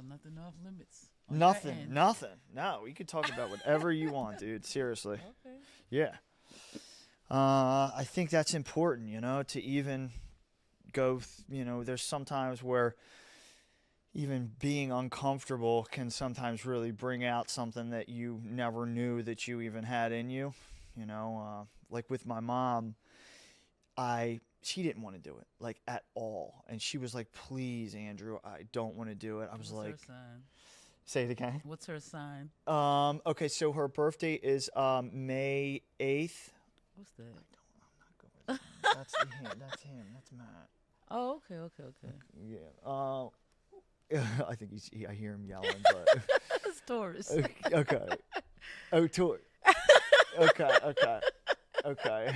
nothing off limits. On your Nothing, end. nothing. No, we could talk about whatever you want, dude. Seriously. Okay. Yeah. I think that's important, to even go, there's sometimes where even being uncomfortable can sometimes really bring out something that you never knew that you even had in you. Like with my mom, she didn't want to do it like at all, and she was like, "Please, Andrew, I don't want to do it." I was What's like, her sign? "Say it again." What's her sign? Okay, so her birthday is May 8th. What's that? I'm not good with that. That's him. That's him. That's Matt. Oh, okay. Yeah. I think I hear him yelling, but It's Taurus. okay. Oh, tour. Okay.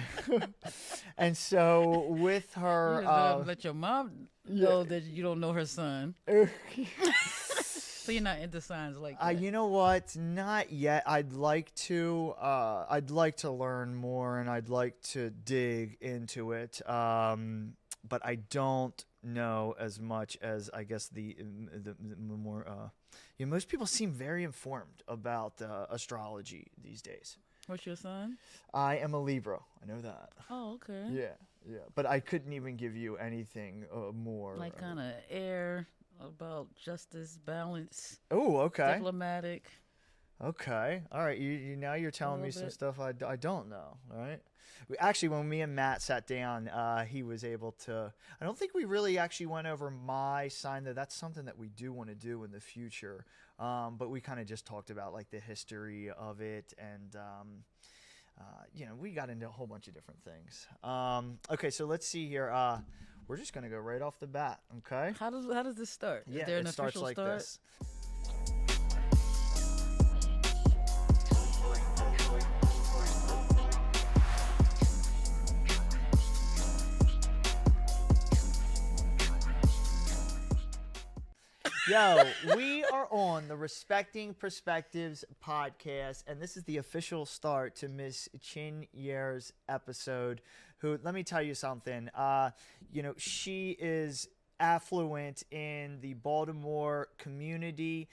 And so with You her, just let your mom know that you don't know her son. So you're not into signs like that. you know what? Not yet. I'd like to. I'd like to learn more, and I'd like to dig into it. But I don't know as much as I guess the more. Most people seem very informed about astrology these days. What's your sign? I am a Libra. I know that. Oh, okay. Yeah. But I couldn't even give you anything more. Like kind of air, about justice, balance, Oh, okay. diplomatic. Okay. All right. You now you're telling me some bit. stuff I don't know. All right. Actually, when me and Matt sat down, he was able to. I don't think we really actually went over my sign. That's something that we do want to do in the future. But we kind of just talked about like the history of it, and we got into a whole bunch of different things. Okay, so let's see here. We're just gonna go right off the bat. Okay. How does this start? Yeah, Is there an it starts official like start? this. Yo, we are on the Respecting Perspectives podcast, and this is the official start to Miss Chin-Yer's episode. Who, let me tell you something. She is affluent in the Baltimore community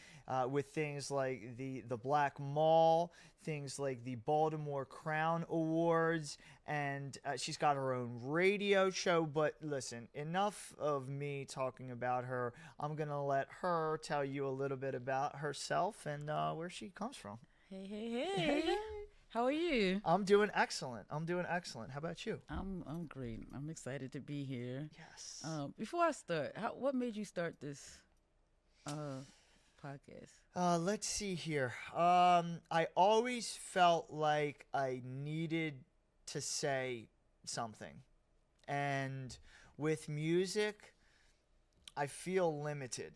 with things like the Black Mall, things like the Baltimore Crown Awards, and she's got her own radio show. But listen, enough of me talking about her. I'm going to let her tell you a little bit about herself and where she comes from. Hey. How are you? I'm doing excellent. How about you? I'm great. I'm excited to be here. Yes. Before I start, what made you start this podcast? Let's see here. I always felt like I needed to say something. And with music, I feel limited,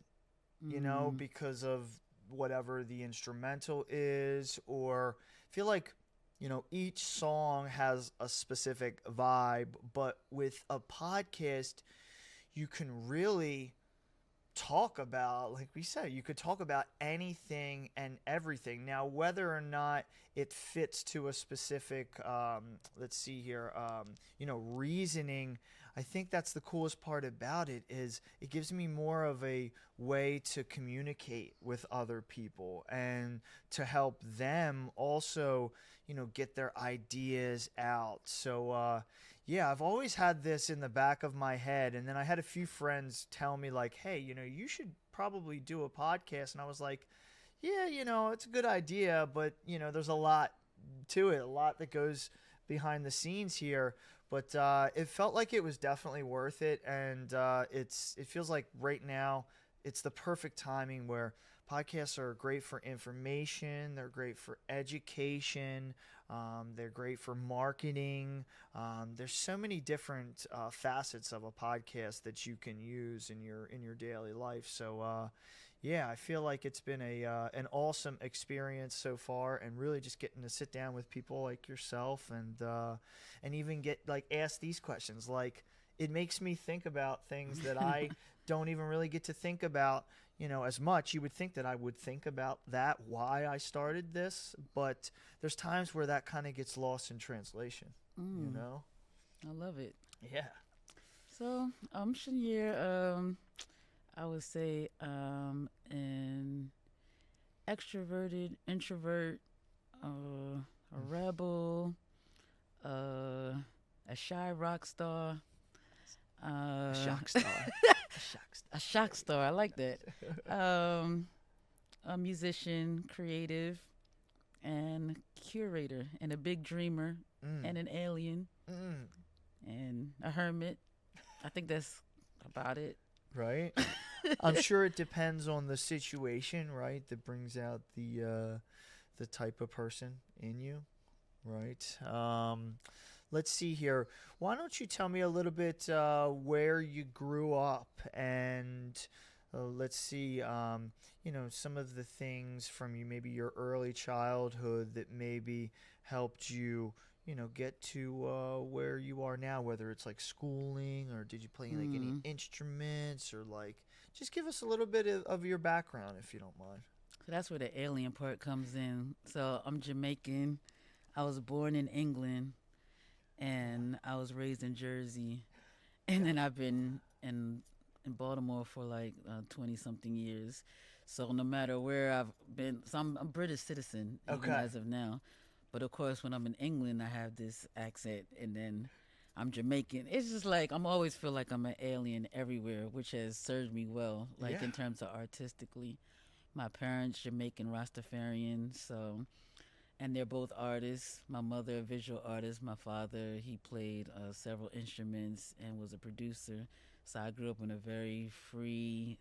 because of whatever the instrumental is, or feel like, each song has a specific vibe. But with a podcast, you can really talk about, like we said, you could talk about anything and everything. Now, whether or not it fits to a specific, let's see here, reasoning, I think that's the coolest part about it is it gives me more of a way to communicate with other people and to help them also, get their ideas out. So, yeah, I've always had this in the back of my head. And then I had a few friends tell me like, hey, you should probably do a podcast. And I was like, yeah, it's a good idea, but there's a lot to it, a lot that goes behind the scenes here. But it felt like it was definitely worth it. And it feels like right now it's the perfect timing where podcasts are great for information. They're great for education. They're great for marketing. There's so many different facets of a podcast that you can use in your daily life. So, yeah, I feel like it's been an awesome experience so far, and really just getting to sit down with people like yourself and even get like asked these questions. Like, it makes me think about things that I don't even really get to think about, as much. You would think that I would think about that, why I started this, but there's times where that kind of gets lost in translation, I love it. Yeah. So, Chin-Yer, I would say in extroverted, introvert, a rebel, uh, a shy rock star, A uh, shock star. A shock star. a shock star. I like that. Um, a musician, creative, and curator, and a big dreamer, Mm. and an alien, Mm. and a hermit. I think that's about it. Right. I'm sure it depends on the situation, right? That brings out the type of person in you, right? Let's see here. Why don't you tell me a little bit where you grew up and let's see, some of the things from you, maybe your early childhood that maybe helped you, get to where you are now, whether it's like schooling or did you play like any Mm. instruments or like, just give us a little bit of your background if you don't mind. So that's where the alien part comes in. So I'm Jamaican. I was born in England, and I was raised in Jersey, and then I've been in Baltimore for like 20 something years. So no matter where I've been, so I'm a British citizen even Okay. as of now. But of course, when I'm in England, I have this accent, and then I'm Jamaican. It's just like I'm always feel like I'm an alien everywhere, which has served me well, like Yeah. in terms of artistically. My parents Jamaican Rastafarian, so and they're both artists. My mother a visual artist. My father he played several instruments and was a producer. So I grew up in a very free,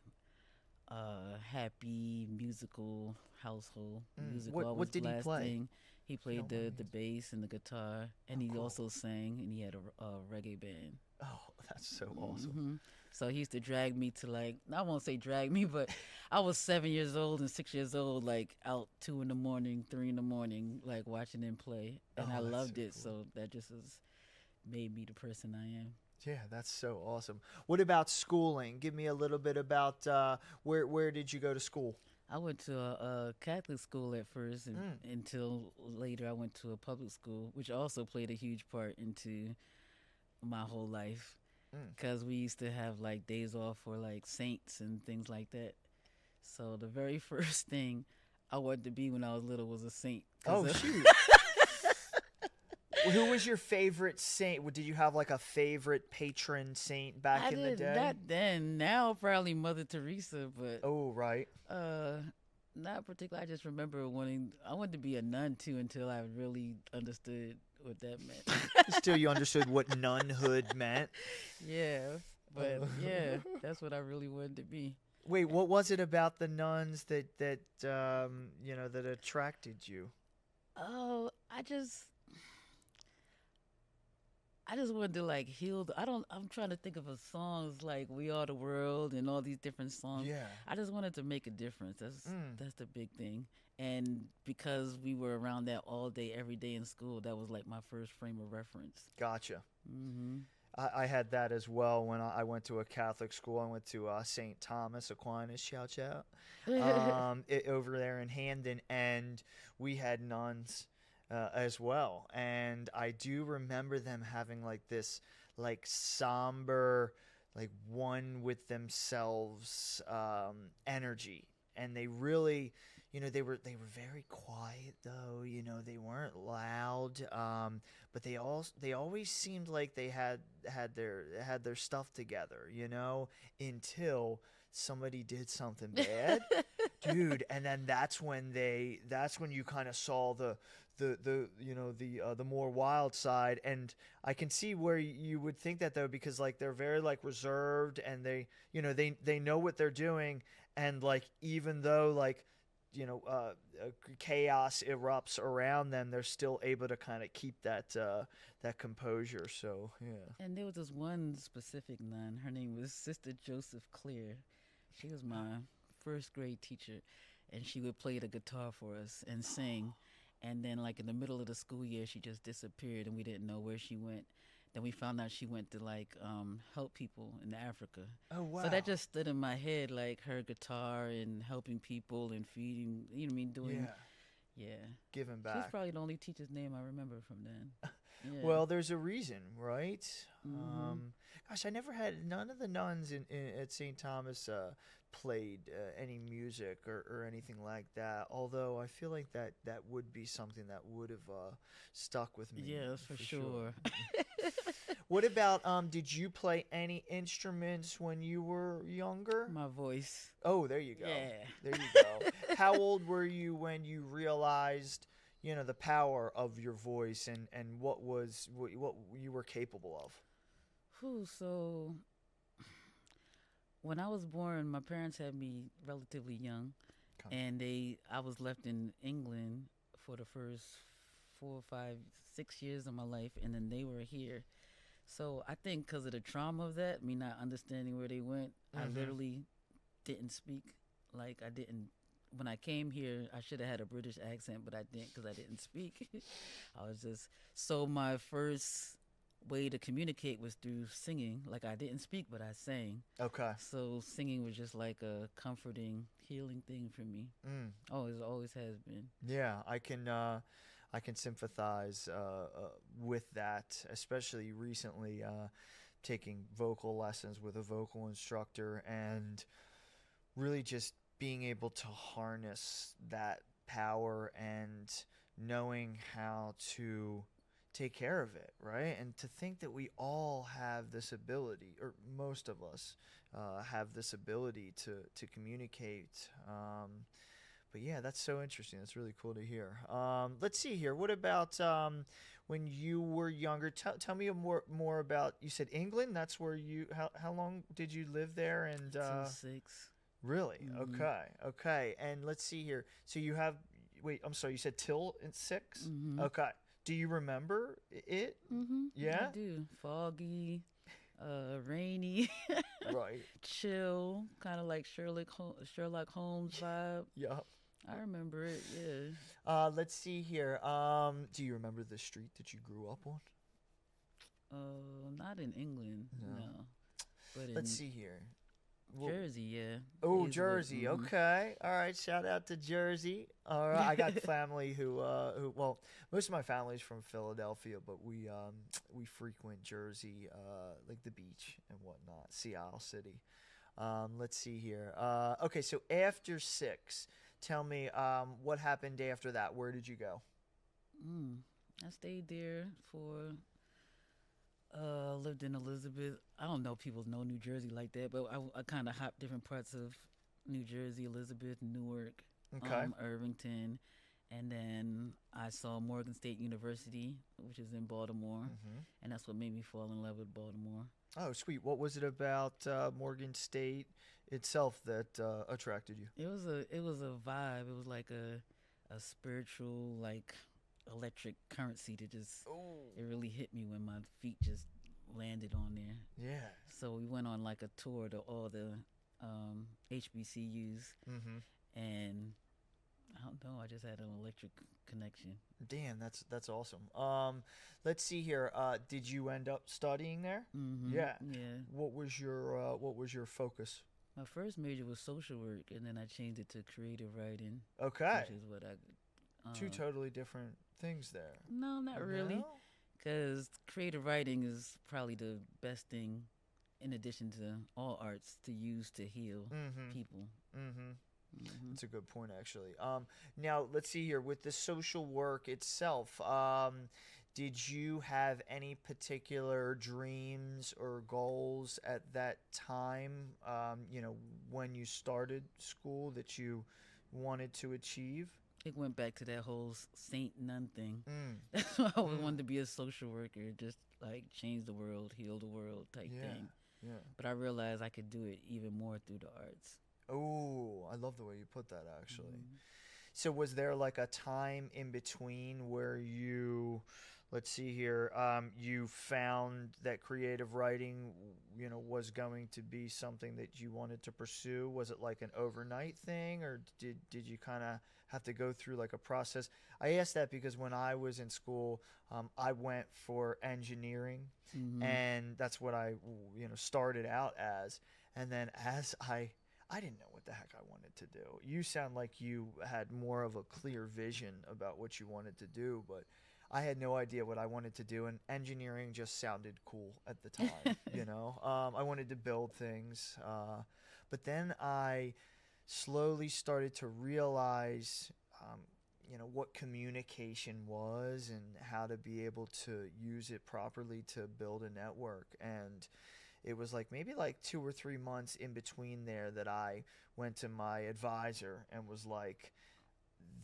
happy musical household. Music What always did he play, blasting. He if you played don't mind the me bass and the guitar, asking? and Oh, he cool. also sang, and he had a reggae band. Oh, that's so awesome. hmm So he used to drag me to like I won't say drag me, but I was 7 years old and 6 years old, like out 2 in the morning, 3 in the morning, like watching him play, and I Oh, that's so loved it. cool. So that just has made me the person I am. Yeah, that's so awesome. What about schooling? Give me a little bit about where did you go to school? I went to a Catholic school at first, and Mm, until later I went to a public school, which also played a huge part into my whole life. mm. Because we used to have like days off for like saints and things like that. So the very first thing I wanted to be when I was little was a saint. Cause Oh shoot. Who was your favorite saint? Did you have like a favorite patron saint back I in the did day? not then. Now probably Mother Teresa, but Oh, right. uh, not particularly. I just remember wanting. I wanted to be a nun too until I really understood what that meant. Still, you understood what nunhood meant. Yeah, but yeah, that's what I really wanted to be. Wait, what was it about the nuns that that attracted you? Oh, I just wanted to like heal. I don't. I'm trying to think of a songs like "We Are the World" and all these different songs. Yeah. I just wanted to make a difference. That's Mm, that's the big thing. And because we were around that all day, every day in school, that was like my first frame of reference. gotcha. hmm I had that as well when I went to a Catholic school. I went to St. Thomas Aquinas, shout out, over there in Hamden, and we had nuns as well. And I do remember them having like this, like somber, like one with themselves energy, and they really. They were very quiet though. They weren't loud. But they always seemed like they had their stuff together, until somebody did something bad, dude, and then that's when you kind of saw the more wild side. And I can see where you would think that though, because like they're very like reserved, and they know what they're doing, and like even though like chaos erupts around them, they're still able to kind of keep that composure. So yeah. And there was this one specific nun. Her name was Sister Joseph Clear. She was my first grade teacher, and she would play the guitar for us and sing. And then, like in the middle of the school year, she just disappeared, and we didn't know where she went. Then we found out she went to like help people in Africa. Oh So that wow. just stood in my head, like her guitar and helping people and feeding. You know what I mean? Doing Yeah, yeah. giving She's back. probably the only teacher's name I remember from then. Yeah. Well, there's a reason, right? Mhm. Um, Gosh, I never had none of the nuns at St. Thomas played any music or anything like that. Although I feel like that would be something that would have stuck with me Yes, for for sure. sure. What about did you play any instruments when you were younger? My voice. Oh, there you go. Yeah. There you go. How old were you when you realized, the power of your voice and what you were capable of? Whew, so when I was born, my parents had me relatively young, Okay. and I was left in England for the first 4, 5, 6 years of my life, and then they were here. So I think because of the trauma of that, me not understanding where they went, I Mhm. literally didn't speak. Like I didn't. When I came here, I should have had a British accent, but I didn't because I didn't speak. I was just so my first way to communicate was through singing. Like I didn't speak, but I sang. Okay. So singing was just like a comforting, healing thing for me. Mm. Always has been. Yeah, I can sympathize with that, especially recently taking vocal lessons with a vocal instructor and really just being able to harness that power and knowing how to take care of it, right? And to think that we all have this ability, or most of us have this ability to communicate. But yeah, that's so interesting. That's really cool to hear. Let's see here. What about when you were younger? Tell me more about. You said England. That's where you. How long did you live there? And Till 6. really, Mm-hmm. okay, okay. And let's see here. So you have. Wait, I'm sorry. You said till in 6. Mm-hmm. Okay. Do you remember it? Mm-hmm. I Yeah. do. Foggy, rainy, Right. chill, kind of like Sherlock Holmes vibe. Yeah. I remember it. Yeah. Let's see here. Do you remember the street that you grew up on? Not in England, No. no, but Let's in see here. Well, Jersey, yeah. oh, Hazelwood. Jersey. Mm-hmm. Okay. All right. Shout out to Jersey. All right. I got family who well, most of my family's from Philadelphia, but we frequent Jersey, like the beach and whatnot, Seattle City. Let's see here. Okay. So after 6, tell me what happened after that. Where did you go? I stayed there for lived in Elizabeth. I don't know if people know New Jersey like that, but I kind of hopped different parts of New Jersey, Elizabeth, Newark, Okay. Irvington, and then I saw Morgan State University, which is in Baltimore, Hmm. and that's what made me fall in love with Baltimore. Oh, sweet. What was it about Morgan State itself that attracted you? It was a vibe. It was like a spiritual like electric currency that just Oh. it really hit me when my feet just landed on there. Yeah. So we went on like a tour to all the HBCUs, Mm-hmm. and I don't know. I just had an electric connection. Damn, that's awesome. Let's see here. Did you end up studying there? Yeah. Yeah. What was your focus? My first major was social work, and then I changed it to creative writing, Okay. which is what I. Two totally different things there. No, not really, No? because creative writing is probably the best thing, in addition to all arts, to use to heal Mm-hmm. people. Mm-hmm. Hmm. That's a good point, actually. Now let's see here with the social work itself. Did you have any particular dreams or goals at that time? When you started school that you wanted to achieve? It went back to that whole saint nun thing. Mm. That's why I always Mm. wanted to be a social worker, just like change the world, heal the world type Yeah. thing. Yeah. But I realized I could do it even more through the arts. Oh, I love the way you put that, actually. Mhm. So was there like a time in between where you, let's see here, you found that creative writing, was going to be something that you wanted to pursue? Was it like an overnight thing, or did you kind of have to go through like a process? I asked that because when I was in school, I went for engineering, Mhm. and that's what I, started out as. And then as I didn't know what the heck I wanted to do. You sound like you had more of a clear vision about what you wanted to do, but I had no idea what I wanted to do, and engineering just sounded cool at the time. I wanted to build things, But then I slowly started to realize, what communication was and how to be able to use it properly to build a network. And it was like maybe like 2 or 3 months in between there that I went to my advisor and was like,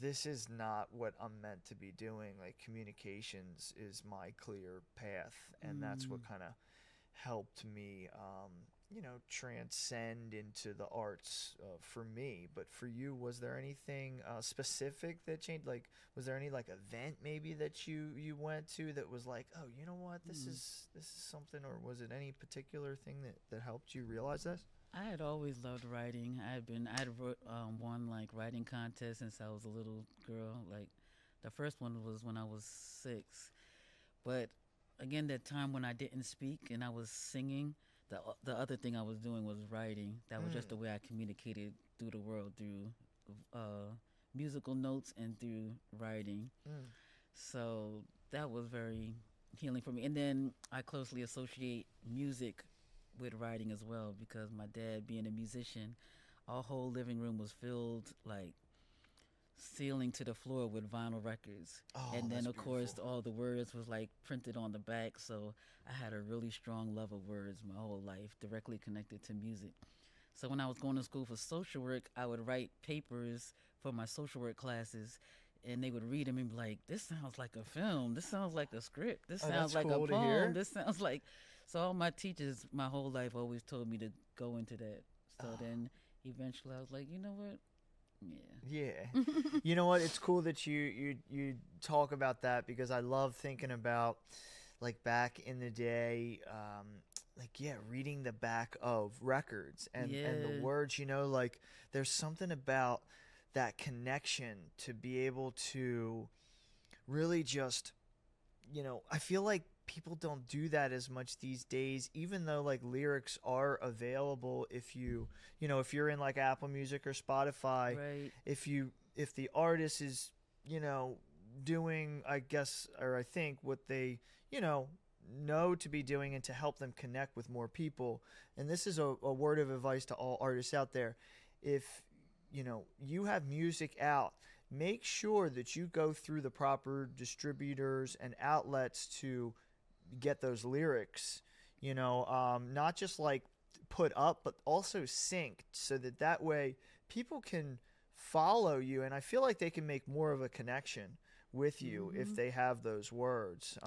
this is not what I'm meant to be doing. Like, communications is my clear path. And that's Mm. what kind of helped me, transcend into the arts for me. But for you, was there anything specific that changed? Like, was there any like event maybe that you went to that was like, oh, you know what, Mm. this is something, or was it any particular thing that helped you realize this? I had always loved writing. I had won like writing contests since I was a little girl. Like the first one was when I was 6. But again, that time when I didn't speak and I was singing, the other thing I was doing was writing. That was Mm, just the way I communicated through the world through uh, musical notes and through writing. mm. So that was very healing for me. And then I closely associate music with writing as well because my dad, being a musician, our whole living room was filled like ceiling to the floor with vinyl records. Oh, And then that's of course beautiful. all the words was like printed on the back. So I had a really strong love of words my whole life, directly connected to music. So when I was going to school for social work, I would write papers for my social work classes, and they would read them and be like, "This sounds like a film. This sounds like a script. This Oh, sounds that's like a cool to poem. hear. This sounds like." So all my teachers, my whole life, always told me to go into that. So Oh, then eventually, I was like, you know what? yeah. Yeah. You know what? It's cool that you talk about that, because I love thinking about, like, back in the day, like, yeah, reading the back of records and the Yeah. words. Like, there's something about that connection to be able to really just, I feel like people don't do that as much these days, even though like lyrics are available if you're in like Apple Music or Spotify. Right. If the artist is, you know, doing, I guess, or I think what they, you know to be doing, and to help them connect with more people. And this is a word of advice to all artists out there. If you have music out, make sure that you go through the proper distributors and outlets to get those lyrics, not just like put up, but also synced, so that way people can follow you. And I feel like they can make more of a connection with you if Hmm. they have those words.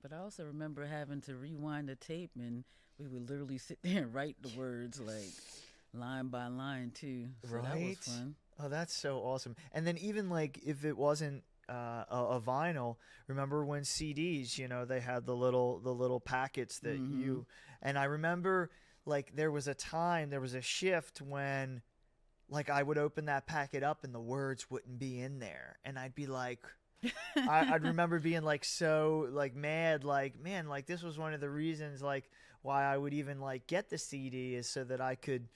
But I also remember having to rewind the tape, and we would literally sit there and write the words like line by line too. So that was Right? fun. Oh, that's so awesome. And then even like if it wasn't a vinyl, remember when CDs, they had the little packets that Hmm. you. And I remember, like, there was a shift when, like, I would open that packet up and the words wouldn't be in there, and I'd be like, I'd remember being like so like mad, like, man, like this was one of the reasons like why I would even like get the CD, is so that I could,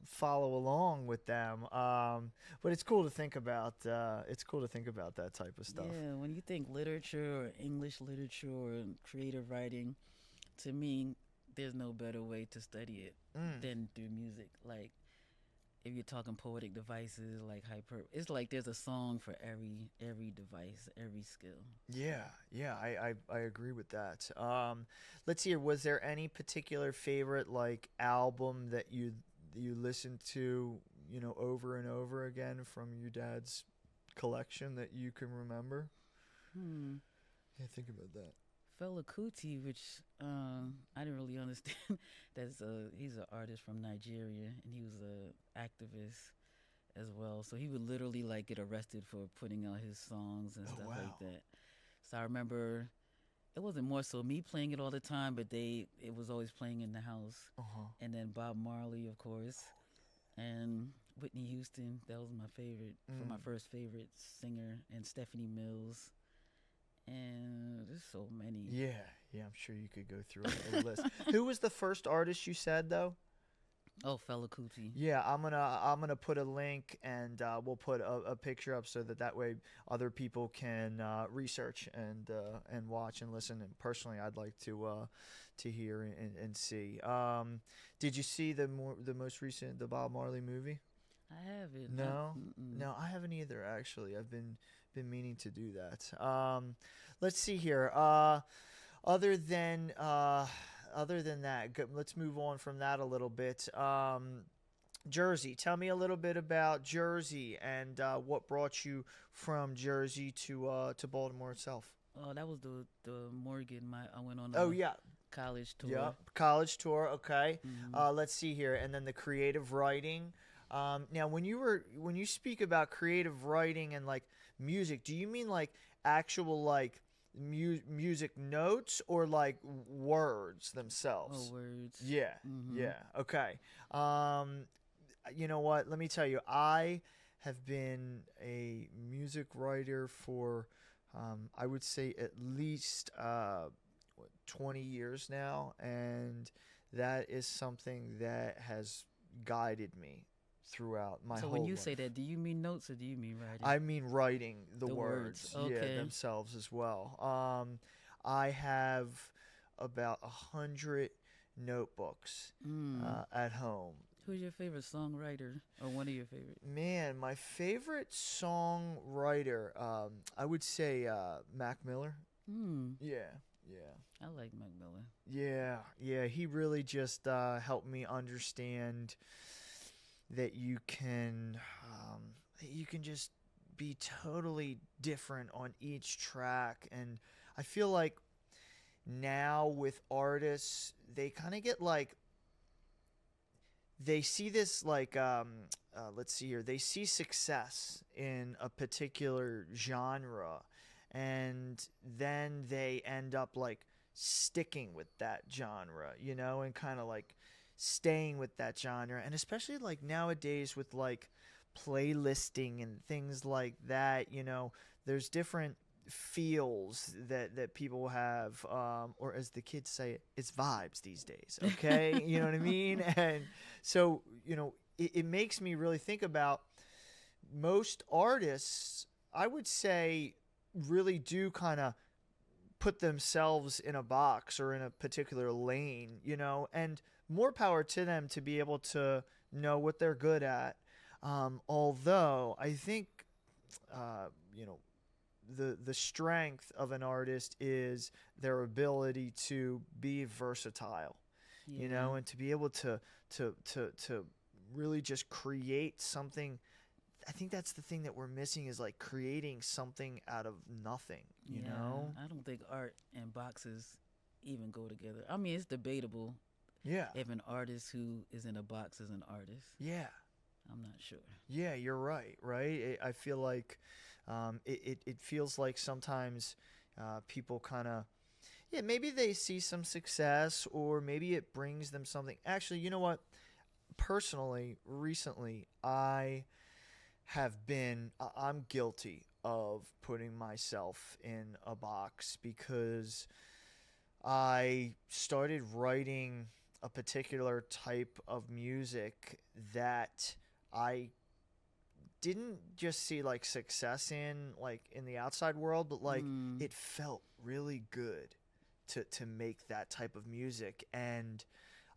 follow along with them. But it's cool to think about. It's cool to think about that type of stuff. Yeah, when you think literature or English literature or creative writing, to me, there's no better way to study it Mm. than through music. Like, if you're talking poetic devices like hyper, it's like there's a song for every device, every skill. So Yeah, yeah, I agree with that. Let's see here. Was there any particular favorite like album that you listened to, over and over again from your dad's collection that you can remember? hmm. Yeah, think about that. Fela Kuti, which I didn't really understand. He's an artist from Nigeria, and he was a activist as well. So he would literally like get arrested for putting out his songs and Oh stuff like wow. that. So I remember it wasn't more so me playing it all the time, but it was always playing in the house. Uh huh. And then Bob Marley, of course, and Whitney Houston. That was my favorite for my Mm. first favorite singer, and Stephanie Mills, and there's so many. Yeah, yeah. I'm sure you could go through a list. Who was the first artist you said though? Oh, Fela Kuti. Yeah, I'm gonna put a link, and we'll put a picture up so that way other people can research and watch and listen. And personally, I'd like to hear and see. Did you see the most recent the Bob Marley movie? I haven't. No, Mm-mm. no, I haven't either. Actually, I've been meaning to do that. Let's see here. Other than that, let's move on from that a little bit. Jersey. Tell me a little bit about Jersey and what brought you from Jersey to Baltimore itself. Oh, that was the Morgan. I went on Oh a yeah, college yeah. tour. College tour. Okay. Hmm. Let's see here, and then the creative writing. Now, when you speak about creative writing and like music, do you mean like actual like music notes or like words Oh, themselves? words. Yeah. Hmm. Yeah. Okay. Um, you know what? Let me tell you, I have been a music writer for, I would say, at least 20 years now. And that is something that has guided me throughout my So when whole you say life. that, do you mean notes or do you mean writing? I mean, writing the The words. words, yeah, Okay. themselves as well. I have about 100 notebooks Mm. at home. Who's your favorite songwriter or one of your favorite? Man, my favorite songwriter, I would say Mac Miller. Hmm. Yeah, yeah, I like Mac Miller. yeah, yeah. He really just helped me understand that you can just be totally different on each track, and I feel like now with artists, they kind of get like they see this like let's see here, they see success in a particular genre, and then they end up like sticking with that genre, and kind of like staying with that genre. And especially like nowadays with like playlisting and things like that, there's different feels that people have, or as the kids say, it's vibes these days. Okay, you know what I mean? And so it makes me really think about most artists. I would say really do kind of put themselves in a box or in a particular lane, and more power to them to be able to know what they're good at. Although I think, uh, you know, the strength of an artist is their ability to be versatile, Yeah. and to be able to really just create something. I think that's the thing that we're missing is like creating something out of nothing, you Yeah. know? I don't think art and boxes even go together. I mean, it's debatable Yeah. if an artist who is in a box is an artist. Yeah. I'm not sure. Yeah, you're right, right? I feel like it feels like sometimes people kind of, yeah, maybe they see some success or maybe it brings them something. Actually, you know what? Personally, recently, I'm guilty of putting myself in a box because I started writing a particular type of music that I didn't just see like success in like in the outside world, but like Mm. it felt really good to make that type of music. And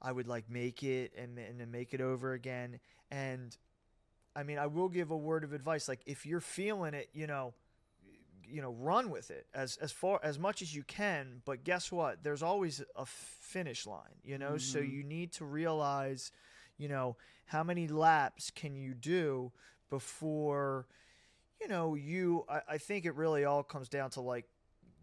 I would like make it and then make it over again. And I mean, I will give a word of advice. Like if you're feeling it, run with it as far as much as you can. But guess what? There's always a finish line. So Mm-hmm. you need to realize, how many laps can you do before, I think it really all comes down to like,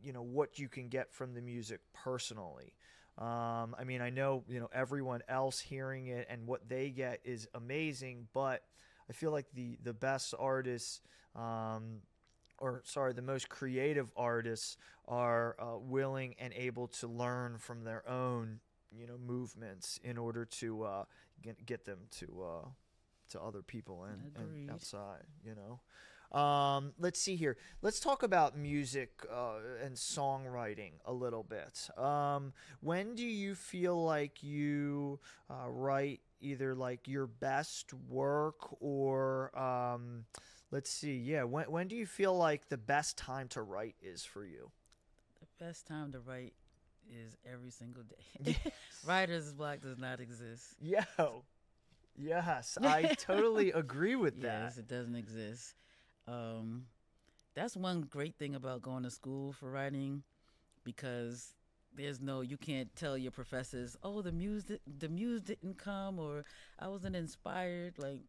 what you can get from the music personally. I mean, I know, everyone else hearing it and what they get is amazing, but I feel like the best artists, or sorry, the most creative artists are willing and able to learn from their own, movements in order to get them to other people and Agreed. outside. Let's see here. Let's talk about music and songwriting a little bit. When do you feel like you write either like your best work or let's see. Yeah, when do you feel like the best time to write is for you? The best time to write is every single day. Yes. Writer's block does not exist. Yo. Yes, I totally agree with that. Yes, it doesn't exist. Um, that's one great thing about going to school for writing because you can't tell your professors, oh, the muse didn't come, or I wasn't inspired. Like,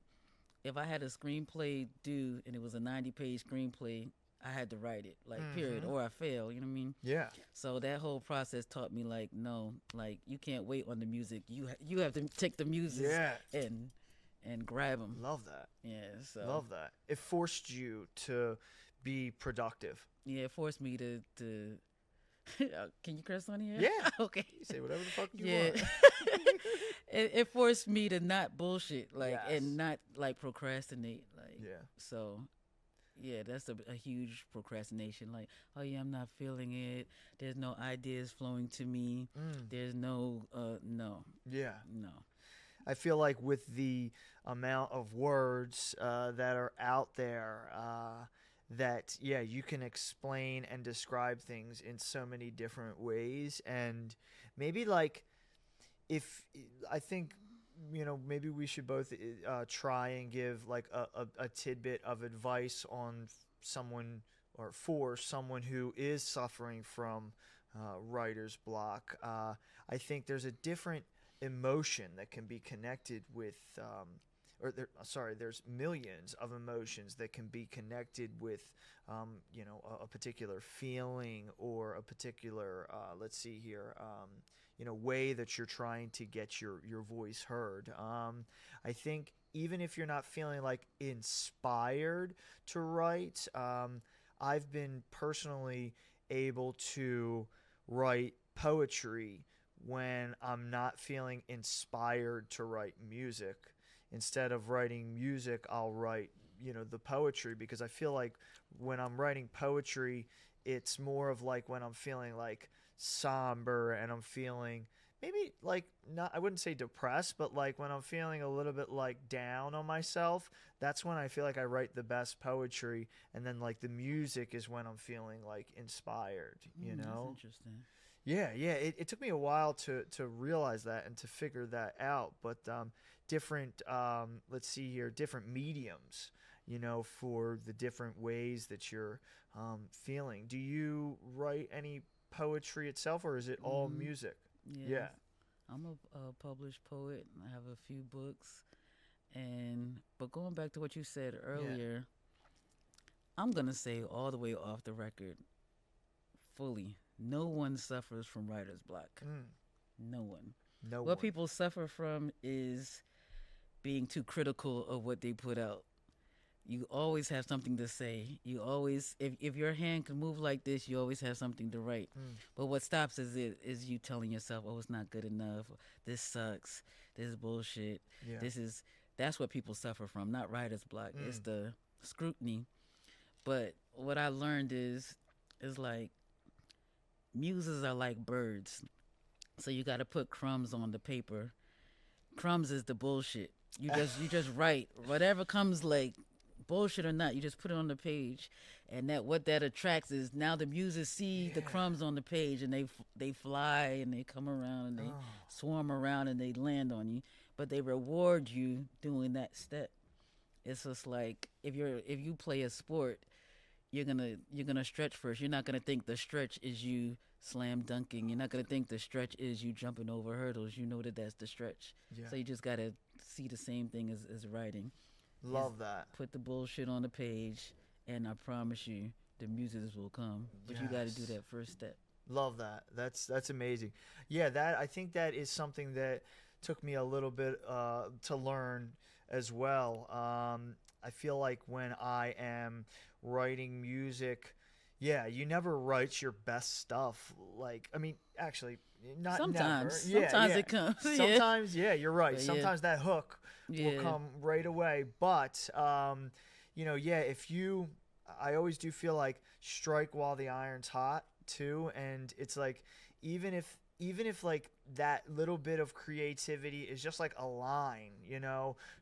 if I had a screenplay due and it was a 90-page screenplay, I had to write it, like, period, Mm-hmm. or I fail, you know what I mean? Yeah. So that whole process taught me, like, no, like, you can't wait on the music. You have to take the muses Yeah. and grab them. Love that. Yeah, so. Love that. It forced you to be productive. Yeah, it forced me to can you curse on here? Yeah. Okay. You say whatever the fuck you Yeah. want. It forced me to not bullshit, like, Yes. and not, like, procrastinate, like. Yeah. So, yeah, that's a huge procrastination. Like, oh yeah, I'm not feeling it. There's no ideas flowing to me. There's no Yeah. no. I feel like with the amount of words that are out there, that yeah, you can explain and describe things in so many different ways, and maybe like if I think maybe we should both try and give like a tidbit of advice on someone or for someone who is suffering from writer's block. I think there's a different emotion that can be connected with there's millions of emotions that can be connected with a particular feeling or a particular let's see here way that you're trying to get your voice heard. I think even if you're not feeling like inspired to write, I've been personally able to write poetry when I'm not feeling inspired to write music. Instead of writing music, I'll write, the poetry, because I feel like when I'm writing poetry, it's more of like when I'm feeling like somber and I'm feeling maybe like not, I wouldn't say depressed, but like when I'm feeling a little bit like down on myself, that's when I feel like I write the best poetry. And then like the music is when I'm feeling like inspired, That's interesting. Yeah, yeah. It took me a while to realize that and to figure that out. But different, let's see here, different mediums, for the different ways that you're feeling. Do you write any poetry itself, or is it all music? Yeah. Yeah. I'm a published poet. I have a few books, but going back to what you said earlier, I'm gonna say all the way off the record, fully. No one suffers from writer's block. No one. No What one. people suffer from is being too critical of what they put out. You always have something to say. You always, if your hand can move like this, you always have something to write. But what stops is you telling yourself, "Oh, it's not good enough. This sucks. This is bullshit. Yeah. That's what people suffer from, not writer's block. It's the scrutiny." But what I learned is like muses are like birds. So you got to put crumbs on the paper. Crumbs is the bullshit. You just write whatever comes, like bullshit or not. You just put it on the page, and what that attracts is now the muses see the crumbs on the page, and they fly and they come around and they swarm around and they land on you. But they reward you doing that step. It's just like if you play a sport, you're gonna stretch first. You're not gonna think the stretch is you slam dunking. You're not gonna think the stretch is you jumping over hurdles. You know that's the stretch. Yeah. So you just gotta see the same thing as writing. Love that. Put the bullshit on the page, and I promise you, the muses will come. But you gotta do that first step. Love that. That's amazing. Yeah, I think that is something that took me a little bit to learn as well. I feel like when I am writing music, you never write your best stuff. Like, I mean, actually, not Sometimes. never. Sometimes it comes. Sometimes, you're right. But Sometimes that hook will come right away. But, I always do feel like strike while the iron's hot too. And it's like, even if even if like that little bit of creativity is just like a line,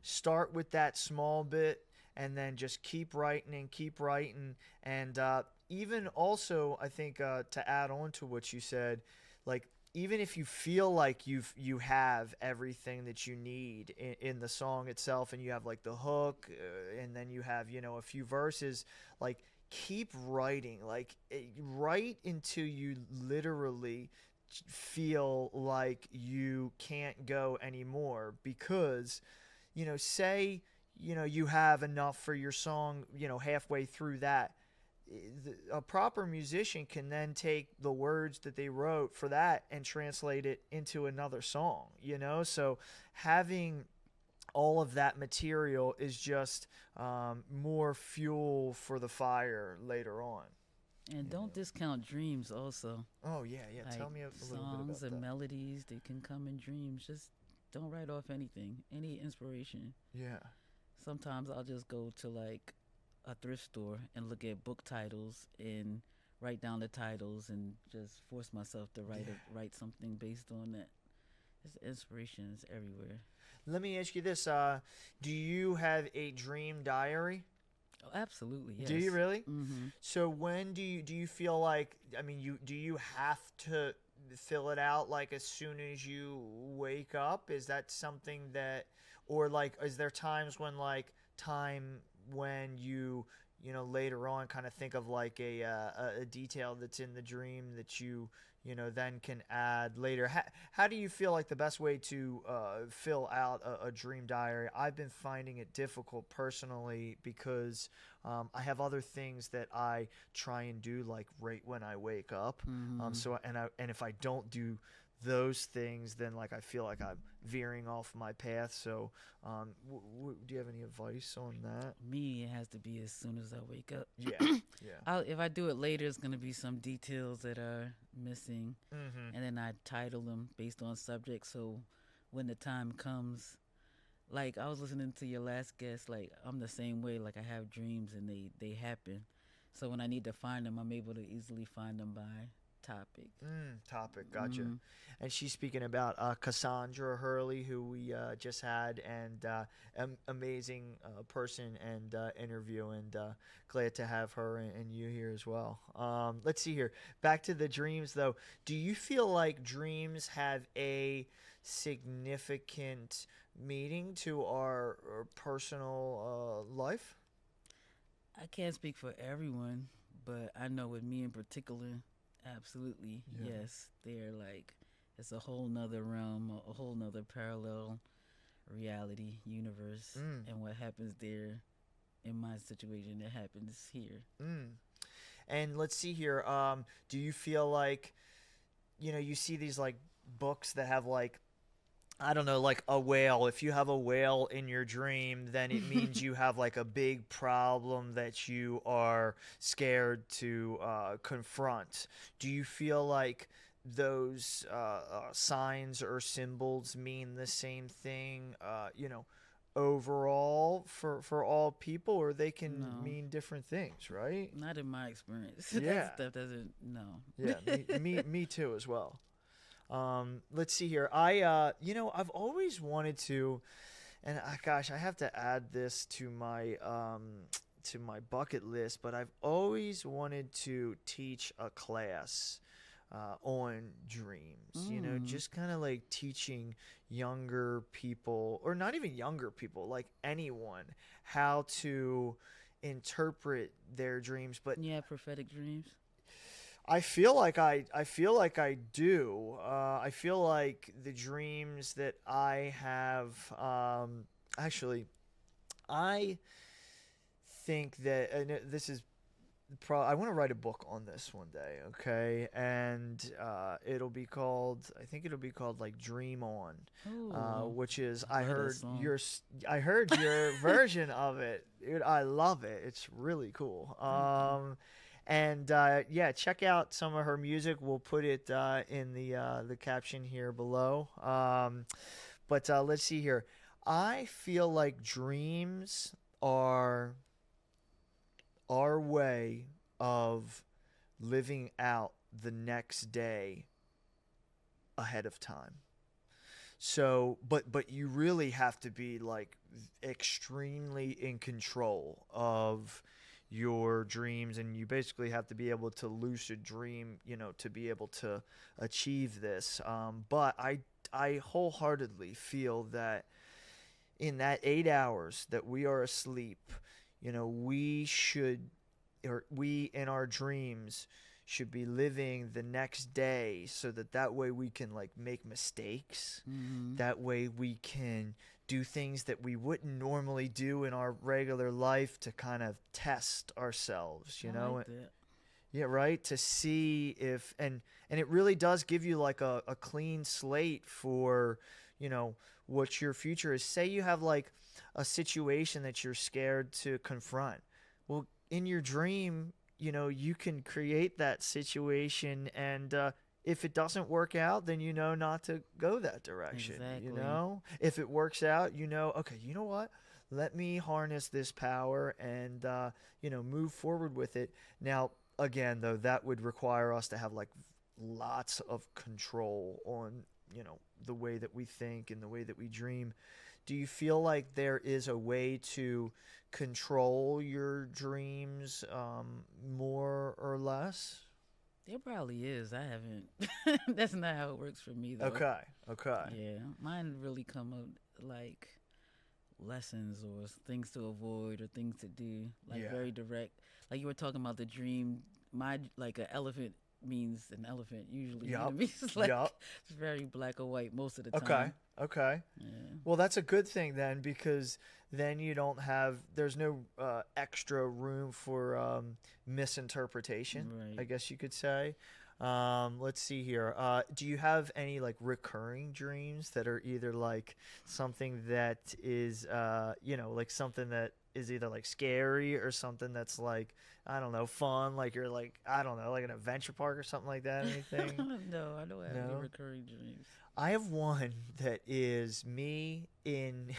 start with that small bit and then just keep writing and keep writing. And even also, I think to add on to what you said, like even if you feel like you have everything that you need in the song itself, and you have like the hook, and then you have a few verses, like keep writing, like write until you literally feel like you can't go anymore, because say you have enough for your song, halfway through that, a proper musician can then take the words that they wrote for that and translate it into another song, so having all of that material is just more fuel for the fire later on. And don't discount dreams also. Oh yeah, yeah. Like Tell me a little bit songs about and that. melodies, they can come in dreams. Just don't write off anything, any inspiration. Yeah. Sometimes I'll just go to like a thrift store and look at book titles and write down the titles and just force myself to Yeah. write something based on that. It's inspiration is everywhere. Let me ask you this: do you have a dream diary? Oh, absolutely, Do you yes. really? Mm-hmm. So when do you feel like, I mean, do you have to fill it out like as soon as you wake up? Is that something that, or like is there times when like time when later on kind of think of like a detail that's in the dream that you then can add later? How do you feel like the best way to fill out a dream diary? I've been finding it difficult personally because I have other things that I try and do like right when I wake up. Mm-hmm. And if I don't do those things, then like I feel like I'm veering off my path. So, do you have any advice on that? Me, it has to be as soon as I wake up. Yeah, yeah. If I do it later, it's gonna be some details that are missing, Mm-hmm. and then I title them based on subject. So when the time comes, like I was listening to your last guest, like I'm the same way. Like I have dreams and they happen. So when I need to find them, I'm able to easily find them by topic. Topic, gotcha. Mm-hmm. And she's speaking about Cassandra Hurley, who we just had, and amazing person and interview, and glad to have her and you here as well. Let's see here. Back to the dreams, though. Do you feel like dreams have a significant meaning to our personal life? I can't speak for everyone, but I know with me in particular, absolutely, Yeah. yes. They're like it's a whole nother realm, a whole nother parallel reality universe, Mm, and what happens there in my situation that happens here. mm. And let's see here. Do you feel like you see these like books that have like, I don't know, like a whale. If you have a whale in your dream, then it means you have like a big problem that you are scared to confront. Do you feel like those signs or symbols mean the same thing, overall for all people, or they can No, mean different things, right? not in my experience. That Yeah. stuff doesn't. No. Yeah, me too as well. Let's see here. I've always wanted to, and gosh, I have to add this to my bucket list. But I've always wanted to teach a class on dreams. Mm. Just kind of like teaching younger people, or not even younger people, like anyone, how to interpret their dreams. But Yeah, prophetic dreams. I feel like I do. I feel like the dreams that I have. Actually, I think that, and this is I want to write a book on this one day. Okay, and it'll be called. I think it'll be called like Dream On, Oh, which is I love that song. I heard your version of it. Dude, I love it. It's really cool. Thank you. And yeah, check out some of her music. We'll put it in the caption here below. But let's see here. I feel like dreams are our way of living out the next day ahead of time. So, but you really have to be like extremely in control of your dreams, and you basically have to be able to lucid dream, to be able to achieve this. But I wholeheartedly feel that in that 8 hours that we are asleep, we should, or we in our dreams should be living the next day, so that way we can like make mistakes. Mm-hmm. That way we can do things that we wouldn't normally do in our regular life to kind of test ourselves, I like that. yeah, right, to see if, and it really does give you like a clean slate for, what your future is. Say you have like a situation that you're scared to confront. Well, in your dream, you can create that situation, and if it doesn't work out, then not to go that direction. Exactly. If it works out, okay, you know what? Let me harness this power and move forward with it. Now, again, though, that would require us to have like lots of control on the way that we think and the way that we dream. Do you feel like there is a way to control your dreams, more or less? There probably is. I haven't. That's not how it works for me, though. Okay. Okay. Yeah, mine really come up like lessons or things to avoid or things to do, like Yeah. very direct. Like you were talking about the dream. My like an elephant means an elephant usually. You know what I Yup. mean? It's like Yup. it's very black or white most of the Okay. time. Okay. Yeah. Well, that's a good thing then, because then you don't have, there's no extra room for misinterpretation, I Right. guess you could say. Let's see here. Do you have any like recurring dreams that are either like something that is, like something that is either like scary, or something that's like, I don't know, fun, like you're like, I don't know, like an adventure park or something like that? Anything? No, I don't have any No? recurring dreams. I have one that is me in.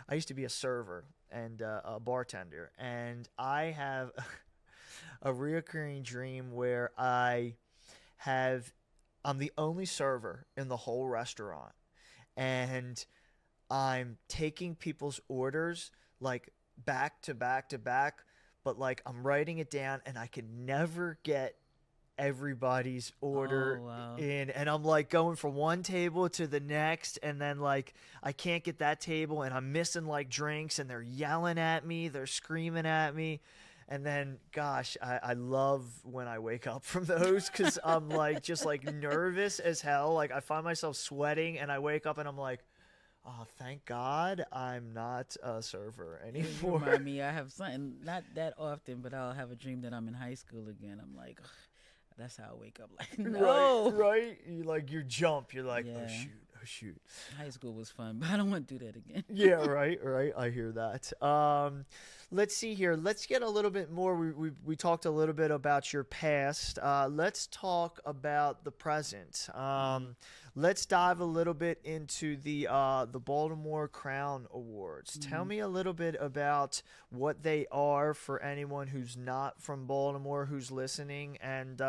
I used to be a server and a bartender, and I have a reoccurring dream where have. I'm the only server in the whole restaurant, and I'm taking people's orders like back to back to back, but like I'm writing it down, and I can never get everybody's Oh order wow. in, and I'm like going from one table to the next, and then like I can't get that table, and I'm missing like drinks, and they're yelling at me, they're screaming at me. And then gosh, I love when I wake up from those, because I'm like just like nervous as hell, like I find myself sweating, and I wake up and I'm like, oh, thank God I'm not a server You anymore. remind me, I have something not that often, but I'll have a dream that I'm in high school again. I'm like, ugh, that's how I wake up. Like, Right, no. right. You like you jump. You're like, oh Yeah, shoot, oh shoot. high school was fun, but I don't want to do that again. Yeah, right, right. I hear that. Let's see here. Let's get a little bit more. We talked a little bit about your past. Let's talk about the present. Let's dive a little bit into the Baltimore Crown Awards. Tell Mm. me a little bit about what they are for anyone who's not from Baltimore who's listening, and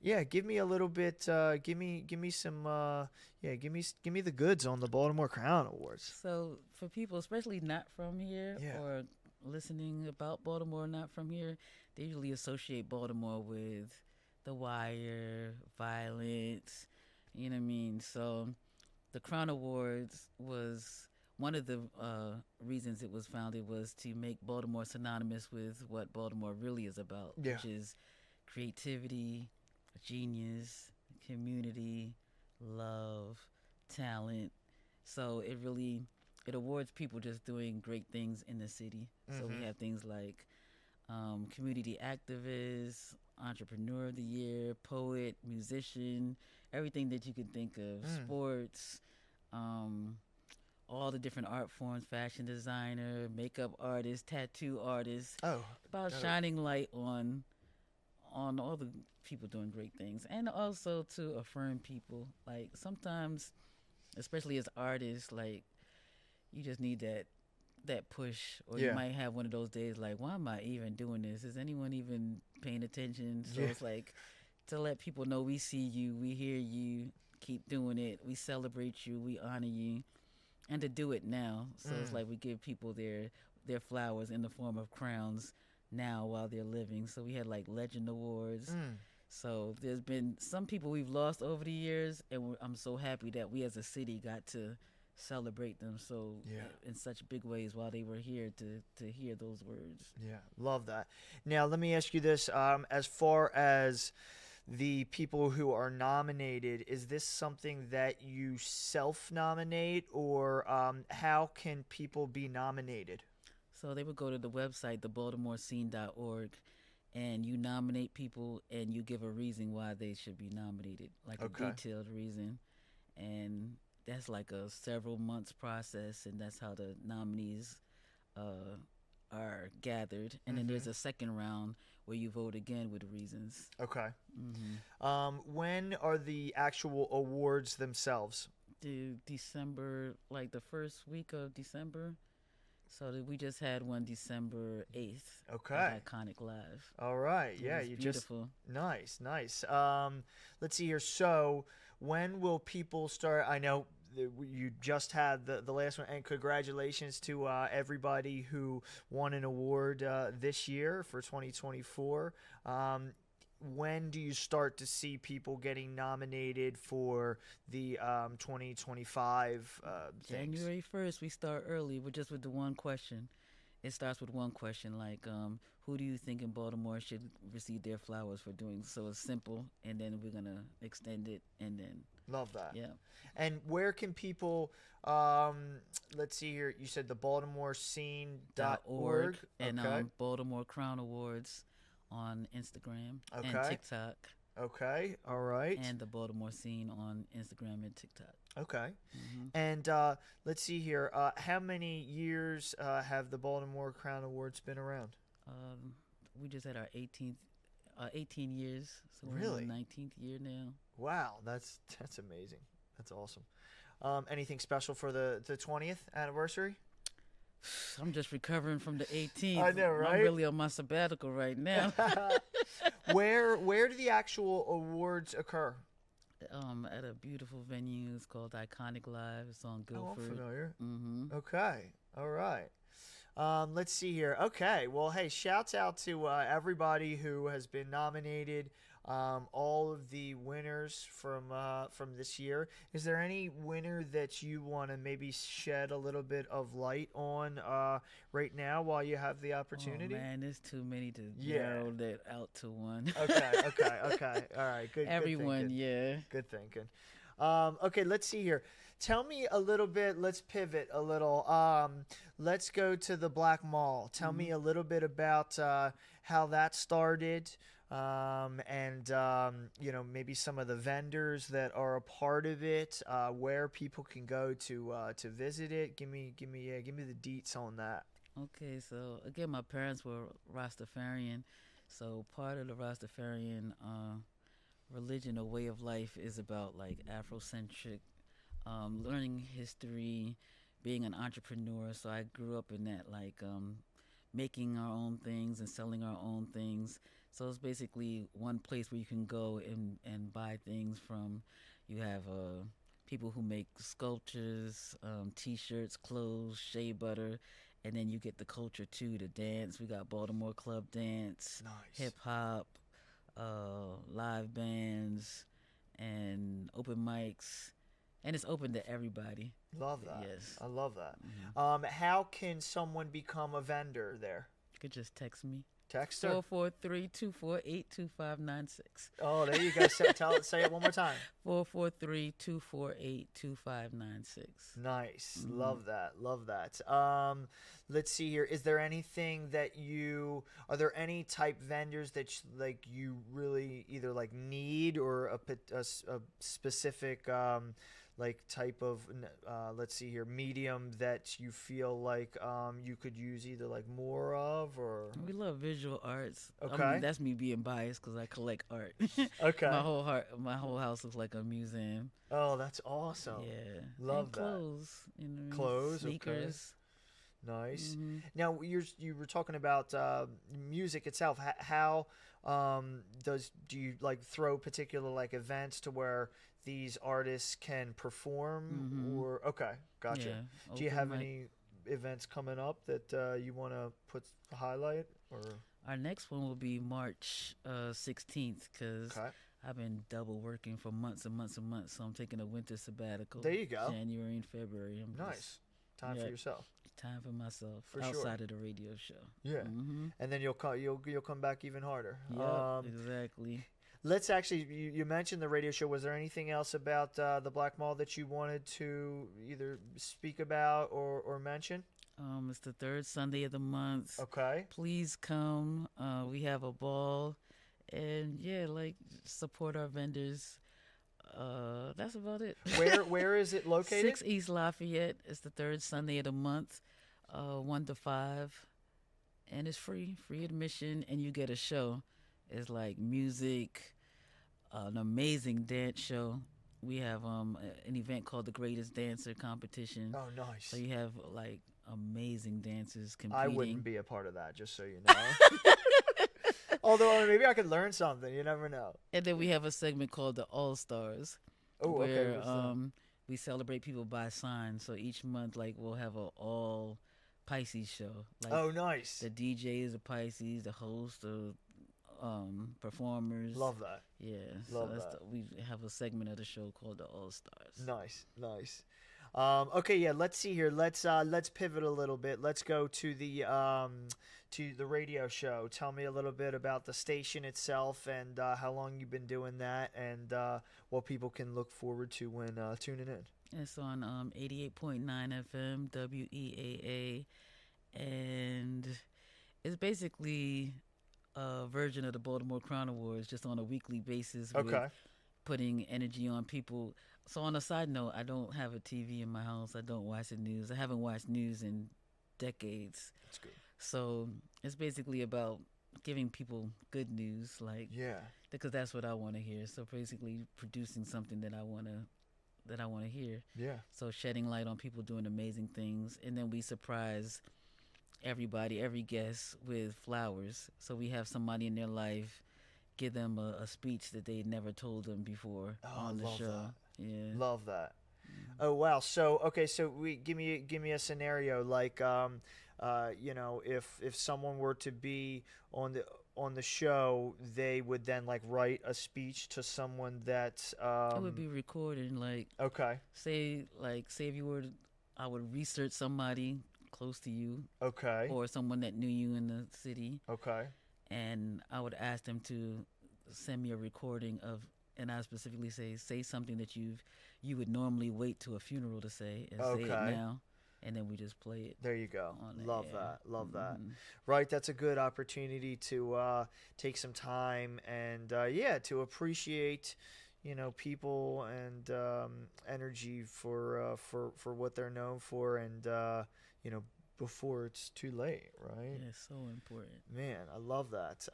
yeah, give me a little bit. Give me some. Yeah, give me the goods on the Baltimore Crown Awards. So, for people, especially not from here Yeah. or listening about Baltimore, not from here, they usually associate Baltimore with The Wire, violence, you know what I mean? So, the Crown Awards was one of the reasons it was founded was to make Baltimore synonymous with what Baltimore really is about, Yeah. which is creativity, genius, community, love, talent. So it awards people just doing great things in the city. So we Mm-hmm. have things like community activist, entrepreneur of the year, poet, musician, everything that you can think of, Mm. sports, um, all the different art forms, fashion designer, makeup artist, tattoo artist, Oh, about dope. shining light on all the people doing great things, and also to affirm people. Like sometimes, especially as artists, like you just need that push, or you Yeah. might have one of those days like, why am I even doing this? Is anyone even paying attention? So Yeah. it's like to let people know we see you, we hear you, keep doing it. We celebrate you. We honor you, and to do it now. So it's Mm. like we give people their flowers in the form of crowns now while they're living. So we had like legend awards. Mm. So there's been some people we've lost over the years, and I'm so happy that we as a city got to celebrate them so Yeah. in such big ways while they were here to hear those words. Yeah, love that. Now, let me ask you this: as far as the people who are nominated, is this something that you self-nominate, or how can people be nominated? So they would go to the website, thebaltimorescene.org, and you nominate people and you give a reason why they should be nominated, like a Okay. detailed reason. And that's like a several months process, and that's how the nominees uh, are gathered. And then Mm-hmm. there's a second round where you vote again with reasons. Okay. hmm When are the actual awards themselves? December, like the first week of December. So we just had one December 8th Okay. at Iconic Live. All right. It Yeah, was you just beautiful. nice, nice. Let's see here. So, when will people start? I know you just had the last one, and congratulations to everybody who won an award this year for 2024. When do you start to see people getting nominated for the 2025 things? January 1st, we start early. We're just with the one question. It starts with one question like, who do you think in Baltimore should receive their flowers for doing? So it's simple, and then we're gonna extend it, and then Love that. yeah, And where can people, let's see here, you said the .org baltimorescene.org. and Okay. Baltimore Crown Awards on Instagram and Okay. TikTok, Okay. All right. and the Baltimore Scene on Instagram and TikTok. Okay. hmm And let's see here. How many years have the Baltimore Crown Awards been around? Um, we just had our 18 years, so we're in Really? the 19th year now. Wow, that's amazing. That's awesome. Anything special for the 20th anniversary? I'm just recovering from the 18th. I know, I'm right? really on my sabbatical right now. Where do the actual awards occur? At a beautiful venue. It's called Iconic Live. It's on Oh, I'm Guilford. familiar. Mm-hmm. Okay. All right. Let's see here. Okay. Well, hey, shouts out to everybody who has been nominated. All of the winners from this year. Is there any winner that you want to maybe shed a little bit of light on right now while you have the opportunity? Oh man, there's too many to Yeah. narrow that out to one. Okay. Okay. All right. Good. Everyone, Good thinking. yeah. Good thinking. Okay, let's see here. Tell me a little bit. Let's pivot a little. Let's go to the Black Mall. Tell me a little bit about how that started, and maybe some of the vendors that are a part of it. Where people can go to visit it. Give me the deets on that. Okay, so again, my parents were Rastafarian, so part of the Rastafarian religion or way of life is about like Afrocentric, learning history, being an entrepreneur. So I grew up in that, like making our own things and selling our own things. So it's basically one place where you can go and buy things from. You have people who make sculptures, T-shirts, clothes, shea butter, and then you get the culture too, the dance. We got Baltimore Club dance, Nice. hip hop, live bands, and open mics, and it's open to everybody. Love that. Yes. I love that. hmm How can someone become a vendor there? You could just text me Text her. 443-248-2596. Oh, there you go. Say it one more time. 443-248-2596. Nice. Mhm. Love that. Love that. Let's see here. Is there anything that are there any type vendors that you really either like need, or a specific like type of let's see here, medium that you feel like you could use either like more of, or We love visual arts. Okay. That's me being biased because I collect art. Okay. My whole house looks like a museum. Oh, that's awesome. Yeah. Love and that. clothes. You know, Clothes, okay. sneakers. Nice. Hmm. Now you were talking about music itself. How do you like throw particular like events to where these artists can perform? Hmm. Or okay, gotcha. Yeah, Do you open have mic. any events coming up that you want to put highlight or Our next one will be March 16th because okay? I've been double working for months and months and months. So I'm taking a winter sabbatical, There you go. January and February. I'm just, Nice. Time for yeah, yourself. time for myself For sure. outside of the radio show. Yeah. Hmm. And then you'll come back even harder. Yep, exactly. Let's actually you mentioned the radio show. Was there anything else about the Black Mall that you wanted to either speak about or mention? It's the third Sunday of the month. Okay. Please come. We have a ball, and yeah, like support our vendors. That's about it. Where is it located? 6 East Lafayette. It's the third Sunday of the month, 1 to 5, and it's free admission, and you get a show. It's like music, an amazing dance show. We have an event called the Greatest Dancer Competition. Oh, nice. So you have like amazing dancers I competing. wouldn't be a part of that, just so you know. Although maybe I could learn something. You never know. And then we have a segment called the All Stars, Oh, okay. where What's that? we celebrate people by sign. So each month, like we'll have a all Pisces show. Like Oh, nice. the DJ is a Pisces, the host, the performers. Love that. Yeah, Love so that. we have a segment of the show called the All Stars. Nice, nice. Okay, yeah. Let's see here. Let's pivot a little bit. Let's go to the radio show. Tell me a little bit about the station itself and how long you've been doing that, and what people can look forward to when tuning in. It's on 88.9 FM WEAA, and it's basically a version of the Baltimore Crown Awards, just on a weekly basis with Okay, putting energy on people. So on a side note, I don't have a TV in my house. I don't watch the news. I haven't watched news in decades. that's good. So it's basically about giving people good news, like Yeah, because that's what I want to hear. So basically producing something that I want to hear. yeah. So shedding light on people doing amazing things, and then we surprise everybody, every guest with flowers. So we have somebody in their life give them a speech that they never told them before Oh, on I the love show. that. Yeah. Love that. Oh wow. So okay. So we give me a scenario like if someone were to be on the show, they would then like write a speech to someone that It would be recording, like okay, say if you were, I would research somebody close to you okay, or someone that knew you in the city, okay, and I would ask them to send me a recording of, and I specifically say something that you would normally wait to a funeral to say, and say it okay. now, and then we just play it There you go. on the Love air. that. Love that. Mhm. Right. That's a good opportunity to take some time and yeah, to appreciate, people and energy for what they're known for, and before it's too late. Right. Yeah, so important. Man, I love that.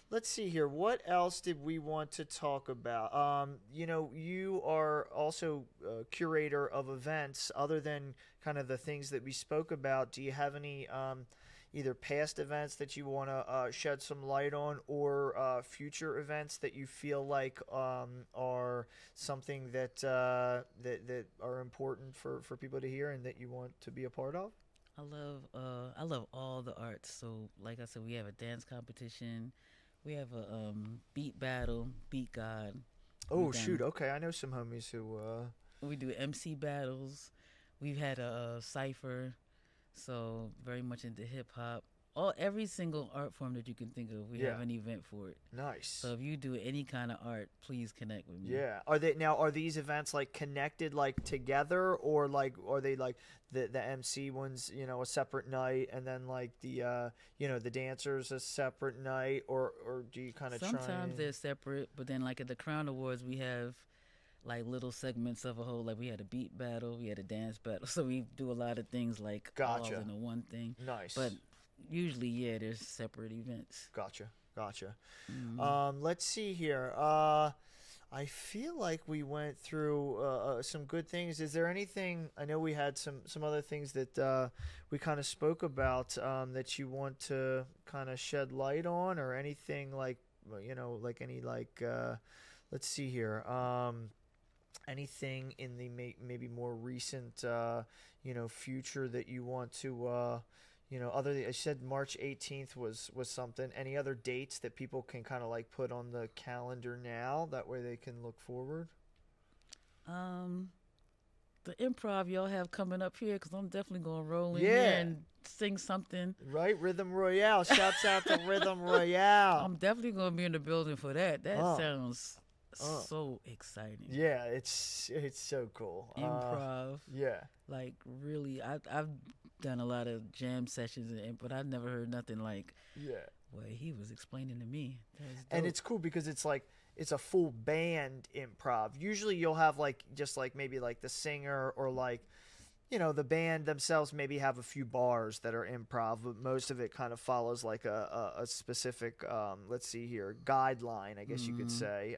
Let's see here. What else did we want to talk about? You are also a curator of events. Other than kind of the things that we spoke about, do you have any either past events that you want to shed some light on, or future events that you feel like are something that are important for people to hear and that you want to be a part of? I love all the arts. So like I said, we have a dance competition, we have a beat battle, beat god. Oh We've shoot! done Okay, I know some homies who. we do MC battles. We've had a cipher, so very much into hip hop. Every single art form that you can think of, we Yeah. have an event for it. Nice. So if you do any kind of art, please connect with me. Yeah. Are these events like connected like together, or like are they like the MC ones, a separate night, and then like the dancers a separate night, or do you kind of Sometimes they're separate, but then like at the Crown Awards, we have like little segments of a whole. Like we had a beat battle, we had a dance battle, so we do a lot of things like all Gotcha. in a one thing. Nice. But usually, yeah, there's separate events. Gotcha. Mhm. Let's see here. I feel like we went through some good things. Is there anything? I know we had some other things that we kind of spoke about that you want to kind of shed light on, or anything like like any like let's see here. Anything in the maybe more recent future that you want to other than, I said March 18th was something. Any other dates that people can kind of like put on the calendar now, that way they can look forward? Um, the improv y'all have coming up here, because I'm definitely gonna roll in here Yeah, and sing something. right. Rhythm Royale. Shouts out to Rhythm Royale. I'm definitely gonna be in the building for that. That Uh, sounds uh. so exciting. Yeah, it's so cool. Improv, Yeah. like really, I've done a lot of jam sessions, but I never heard nothing like Yeah. what he was explaining to me. That was And dope. it's cool because it's like it's a full band improv. Usually you'll have like just like maybe like the singer, or like the band themselves maybe have a few bars that are improv, but most of it kind of follows like a specific let's see here, guideline, I guess you could Mm, say.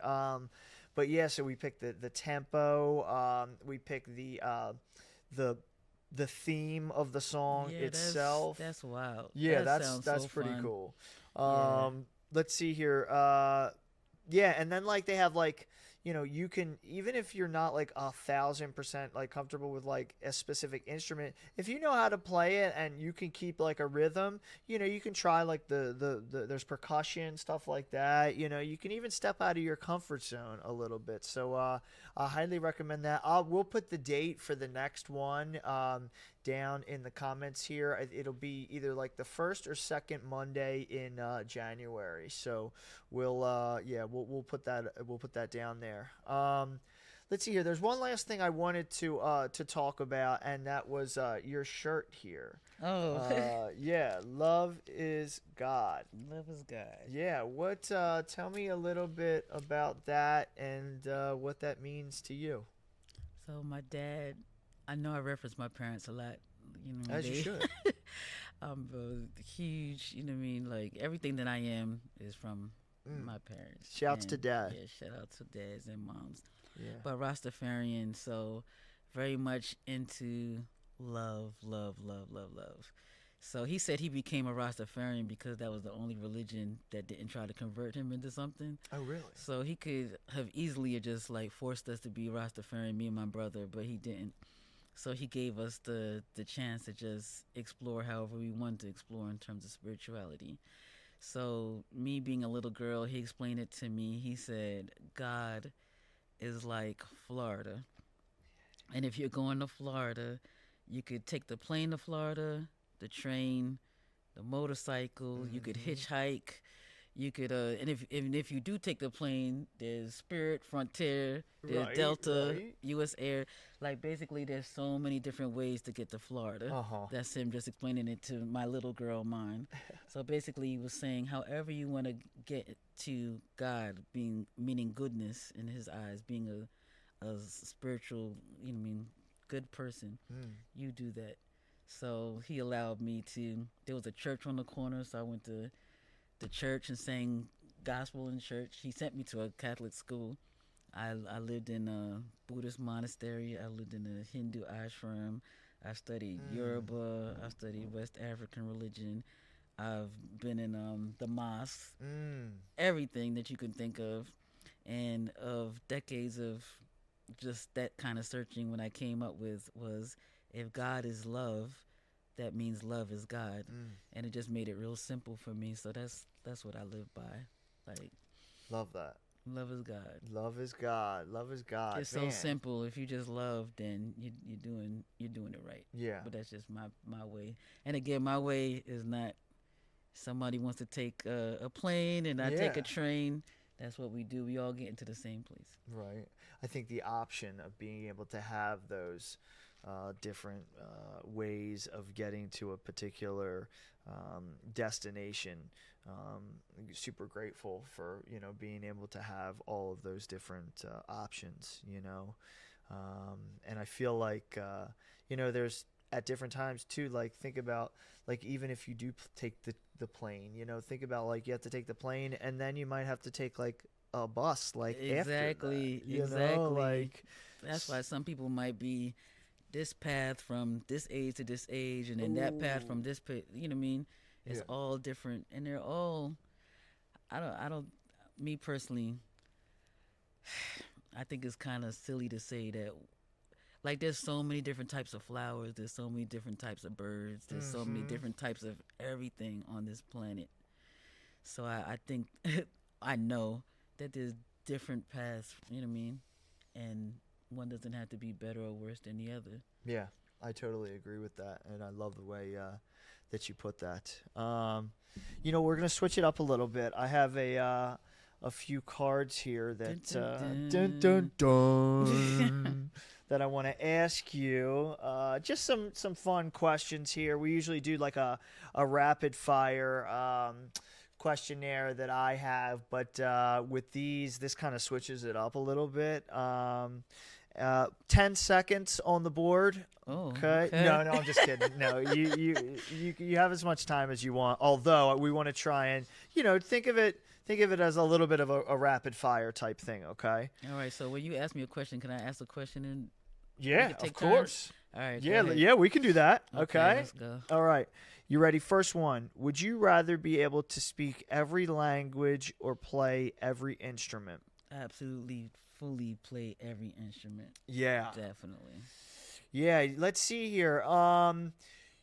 But yeah, so we picked the tempo, we picked the the theme of the song yeah, itself. that's wild. Yeah, That that's sounds that's so pretty fun. cool. Yeah. Let's see here. Yeah, and then like they have like you can, even if you're not like 1,000% like comfortable with like a specific instrument, if you know how to play it and you can keep like a rhythm, you can try like the there's percussion stuff like that. You can even step out of your comfort zone a little bit. So I highly recommend that. We'll put the date for the next one down in the comments here. It'll be either like the first or second Monday in January. So we'll put that down there. Let's see here. There's one last thing I wanted to talk about, and that was your shirt here. Oh, Yeah, love is God. love is God. Yeah, what? Tell me a little bit about that, and what that means to you. So my dad, I know I reference my parents a lot. You know what I As you mean? should. I'm a huge, you know what I mean? Like everything that I am is from Mm. my parents. Shouts to And dad. yeah, shout out to dads and moms. Yeah. But Rastafarian, so very much into love, love, love, love, love. So he said he became a Rastafarian because that was the only religion that didn't try to convert him into something. Oh, really? So he could have easily just like forced us to be Rastafarian, me and my brother, but he didn't. So he gave us the chance to just explore however we wanted to explore in terms of spirituality. So me being a little girl, he explained it to me. He said God is like Florida. And if you're going to Florida, you could take the plane to Florida, the train, the motorcycle, you could Mm-hmm. hitchhike, you could and if you do take the plane, there's Spirit, Frontier, there's Right. Delta, Right. US Air. Like basically there's so many different ways to get to Florida. Uh huh. That's him just explaining it to my little girl mind. So basically he was saying however you want to get to God, being meaning goodness in his eyes, being a spiritual, you know what I mean, good person, Mm. you do that. So he allowed me to. There was a church on the corner, so I went to the church and sang gospel in church. He sent me to a Catholic school. I lived in a Buddhist monastery. I lived in a Hindu ashram. I studied Mm. Yoruba. I studied West African religion. I've been in the mosque. Mm. Everything that you can think of, and of decades of just that kind of searching. What I came up with was if God is love, that means love is God, Mm. and it just made it real simple for me. So that's what I live by. Like Love that. love is God. Love is God. Love is God. It's so Man. simple. If you just love, then you're doing it right. Yeah. But that's just my way. And again, my way is not somebody wants to take a plane and I take a Yeah. train. That's what we do. We all get into the same place. Right. I think the option of being able to have those different ways of getting to a particular destination. Super grateful for being able to have all of those different options. And I feel like there's at different times too. Like think about like even if you do take the plane. Think about like you have to take the plane and then you might have to take like a bus like Exactly, after that, you know, exactly. like That's why some people might be this path from this age to this age, and then that path ooh, from this, you know what I mean? It's yeah. all different, and they're all. I don't. Me personally, I think it's kind of silly to say that. Like, there's so many different types of flowers. There's so many different types of birds. There's so many Mm-hmm. different types of everything on this planet. So I think I know that there's different paths. You know what I mean? And one doesn't have to be better or worse than the other. Yeah, I totally agree with that, and I love the way that you put that. We're gonna switch it up a little bit. I have a few cards here Dun, that dun, dun dun dun. dun that I want to ask you. Just some fun questions here. We usually do like a rapid fire questionnaire that I have, but with this kind of switches it up a little bit. 10 seconds on the board. Oh, Okay. okay. No, I'm just kidding. No, you have as much time as you want. Although we want to try and think of it as a little bit of a rapid fire type thing. Okay. All right. So when you ask me a question, can I ask a question and Yeah, can take of course. All right. Yeah, go ahead. yeah, we can do that. Okay. Let's go. All right. You ready? First one. Would you rather be able to speak every language or play every instrument? Absolutely, fully play every instrument. Yeah. Definitely. Yeah, let's see here.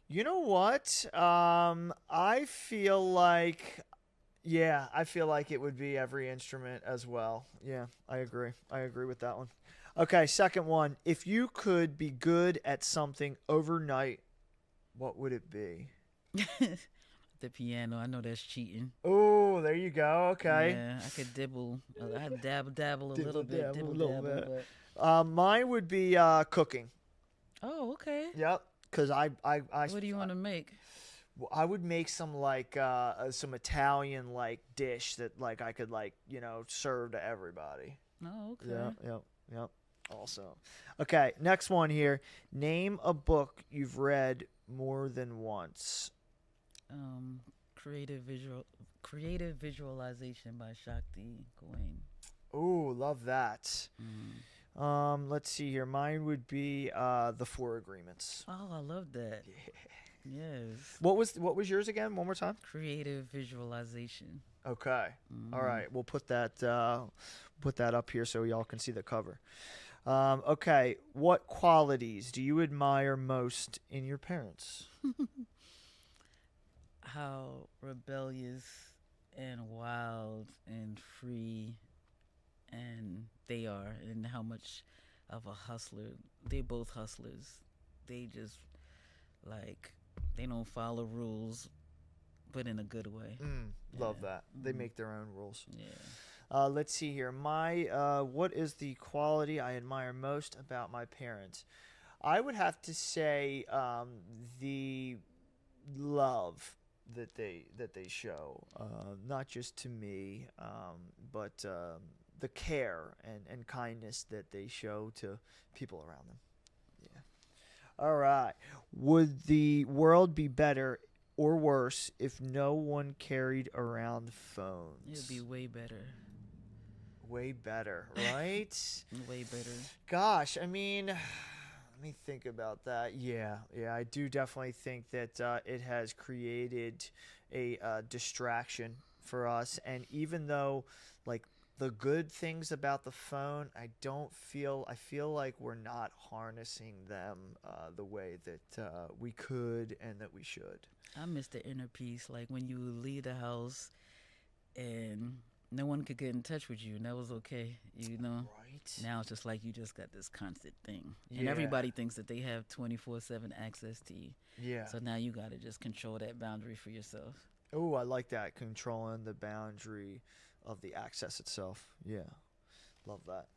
You know what? I feel like it would be every instrument as well. Yeah, I agree. I agree with that one. Okay, second one. If you could be good at something overnight, what would it be? The piano. I know that's cheating. Oh, there you go. Okay. Yeah, I could dibble. I dabble a little bit. Dibble, Dibble a little dabble. bit. But Mine would be cooking. oh, okay. Yep. Because What do you want to make? I would make some some Italian dish that I could serve to everybody. Oh, okay. Yep. Also, okay. Next one here. Name a book you've read more than once. Creative visualization by Shakti Gawain. Ooh, love that. Mm. Let's see here. Mine would be The Four Agreements. Oh, I love that. Yeah. Yes. What was yours again? One more time. Creative visualization. Okay. All right. We'll put that up here so y'all can see the cover. Okay. What qualities do you admire most in your parents? How rebellious and wild and free and they are, and how much of a hustler. They both hustlers. They just they don't follow rules, but in a good way. Love that. They make their own rules. Yeah. Let's see here. What is the quality I admire most about my parents? I would have to say the love that they show, not just to me, but the care and kindness that they show to people around them. Yeah. All right. Would the world be better or worse if no one carried around phones? It'd be way better. Way better, right? Way better. Gosh, I mean, let me think about that. Yeah, I do definitely think that it has created a distraction for us. And even though, the good things about the phone, I feel like we're not harnessing them the way that we could and that we should. I miss the inner peace, like when you leave the house and no one could get in touch with you, and that was okay, Right. Now it's just like you just got this constant thing, and Yeah. everybody thinks that they have 24/7 access to you. Yeah. So now you got to just control that boundary for yourself. Oh, I like that, controlling the boundary of the access itself. Yeah. Love that.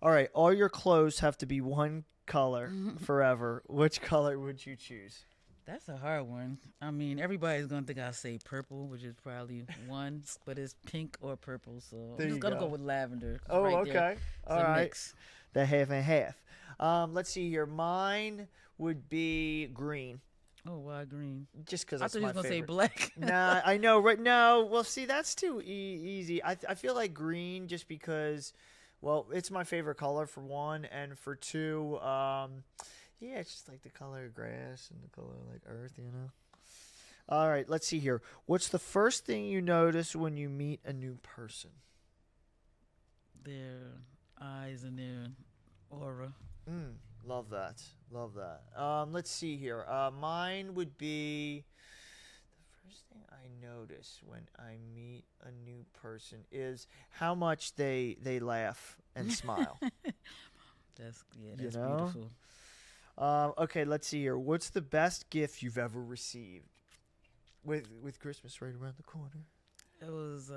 All right, all your clothes have to be one color forever. Which color would you choose? That's a hard one. I mean, everybody's gonna think I say purple, which is probably one, but it's pink or purple. So There I'm you just gonna go. go with lavender. 'Cause Oh, right there, okay. it's All a right. mix. The half and half. Let's see here. Mine would be green. Oh, why green? just because I that's thought you my was gonna say favorite. black. Nah, I know, right? No, well, see, that's too easy. I feel like green just because, well, it's my favorite color for one, and for two, yeah, it's just like the color of grass and the color of like earth, you know. All right, let's see here. What's the first thing you notice when you meet a new person? Their eyes and their aura. Mm, love that. Love that. Let's see here. Mine would be the first thing I notice when I meet a new person is how much they laugh and smile. That's know. beautiful. Okay, let's see here. What's the best gift you've ever received? With Christmas right around the corner. It was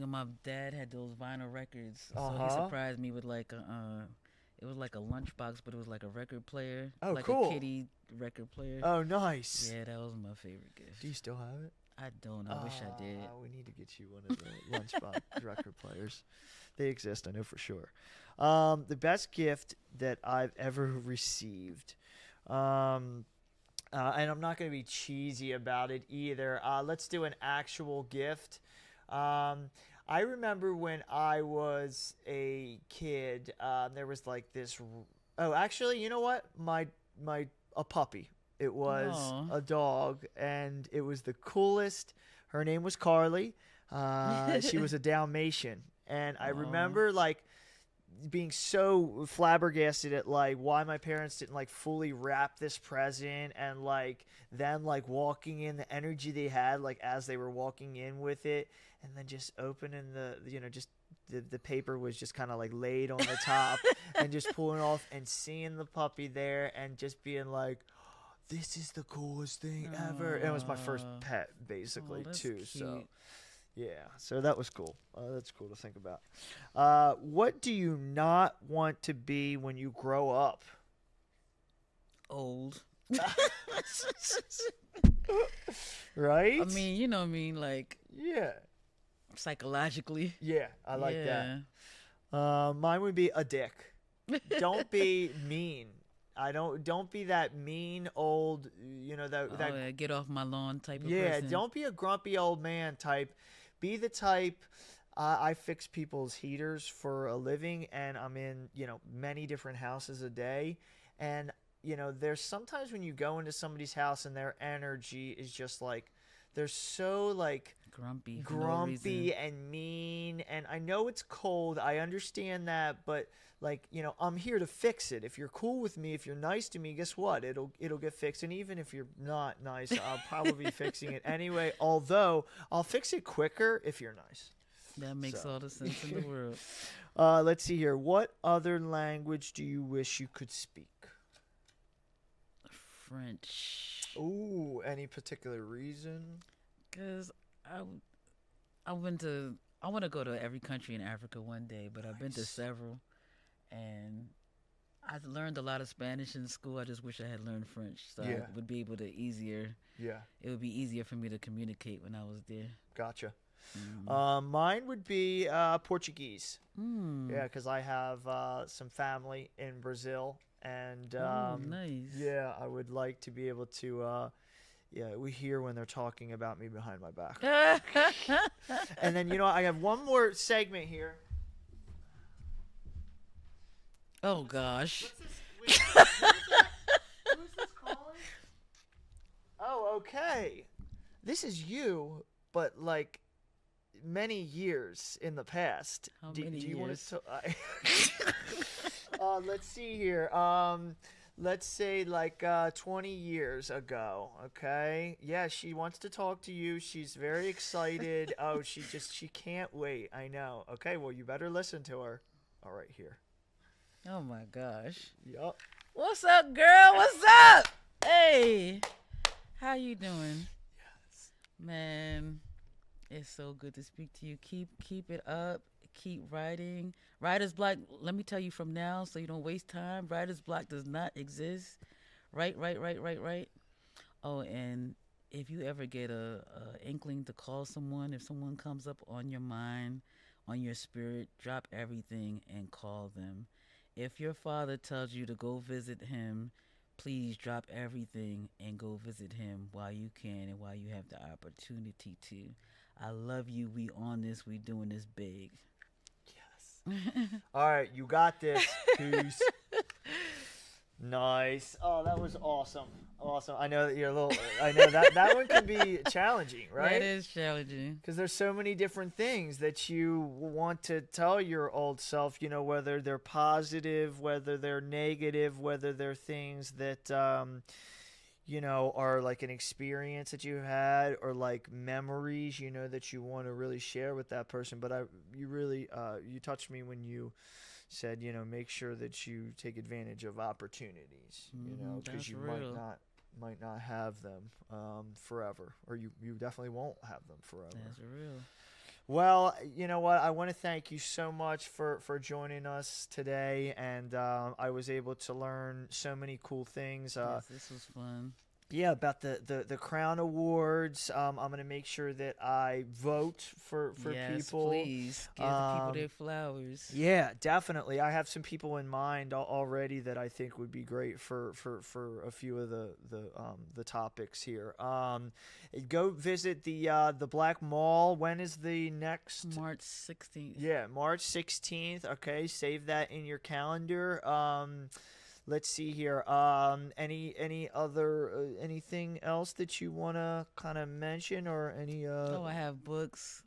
my dad had those vinyl records, Uh so he huh. surprised me with like it was like a lunchbox, but it was like a record player, Oh, like a cool. kitty record player. Oh, nice. Yeah, that was my favorite gift. Do you still have it? I don't. I wish I did. We need to get you one of the lunchbox record players. They exist, I know for sure. The best gift that I've ever received. And I'm not going to be cheesy about it either. Let's do an actual gift. I remember when I was a kid, there was like this. Oh, actually, you know what? A puppy. It was Aw. a dog, and it was the coolest. Her name was Carly. She was a Dalmatian, and I Aw. remember like being so flabbergasted at like why my parents didn't like fully wrap this present, and like then like walking in, the energy they had like as they were walking in with it, and then just opening just the paper was just kind of like laid on the top and just pulling off and seeing the puppy there and just being like, this is the coolest thing ever. And it was my first Aw. pet basically Oh, that's too. cute. So yeah, so that was cool. That's cool to think about. What do you not want to be when you grow up? Old. Right? I mean, you know what I mean, like yeah. psychologically. Yeah, I like Yeah. that. Mine would be a dick. Don't be mean. Don't be that mean old, that Oh, that yeah, get off my lawn type of yeah, person. don't be a grumpy old man type. Be the type. I fix people's heaters for a living, and I'm in many different houses a day, and there's sometimes when you go into somebody's house and their energy is just like they're so like Grumpy for no grumpy reason. and mean, and I know it's cold, I understand that, but like I'm here to fix it. If you're cool with me, if you're nice to me, guess what, it'll get fixed. And even if you're not nice, I'll probably be fixing it anyway, although I'll fix it quicker if you're nice. That makes So. all the sense in the world. Let's see here. What other language do you wish you could speak? French. Ooh, any particular reason? Cause I went to I want to go to every country in Africa one day, but I've been to Nice. several, and I learned a lot of Spanish in school. I just wish I had learned French, so Yeah. I would be able to easier. Yeah, It would be easier for me to communicate when I was there. gotcha. Mm. Mine would be Portuguese. Mm. Yeah, because I have some family in Brazil, and Oh, nice. yeah, I would like to be able to. Yeah, we hear when they're talking about me behind my back. And then I have one more segment here. Oh gosh. What's this? Wait, who's this calling? Oh, okay. This is you, but like many years in the past. How do many you want years? to? Let's see here. Let's say like 20 years ago. Okay. Yeah, she wants to talk to you. She's very excited. Oh, she can't wait. I know. Okay. Well, you better listen to her. All right, here. Oh my gosh. Yup. What's up, girl? What's up? Hey. How you doing? Yes. Man, it's so good to speak to you. Keep it up. Keep writing. Writer's block, let me tell you from now so you don't waste time. Writer's block does not exist. Write. Oh, and if you ever get a inkling to call someone, if someone comes up on your mind, on your spirit, drop everything and call them. If your father tells you to go visit him, please drop everything and go visit him while you can and while you have the opportunity to. I love you. We on this. We doing this big. Yes. All right, you got this. Peace. Nice. Oh, that was awesome. Awesome. I know that you're a little. I know that one can be challenging, right? That is challenging. Because there's so many different things that you want to tell your old self. You know, whether they're positive, whether they're negative, whether they're things that you know, are like an experience that you had or like memories, you know, that you want to really share with that person. But you really, you touched me when you said, you know, make sure that you take advantage of opportunities, you know, because you might not have them forever, or you definitely won't have them forever. That's real. Well, you know what? I want to thank you so much for joining us today, and I was able to learn so many cool things. Yes, this was fun. Yeah, about the Crown Awards. I'm gonna make sure that I vote for Yes, people. please give the people their flowers. Yeah, definitely. I have some people in mind already that I think would be great for a few of the topics here. Go visit the Black Mall. When is the next? March 16th. Yeah, March 16th. Okay, save that in your calendar. Let's see here. Any other anything else that you want to kind of mention, or any? Oh, I have books.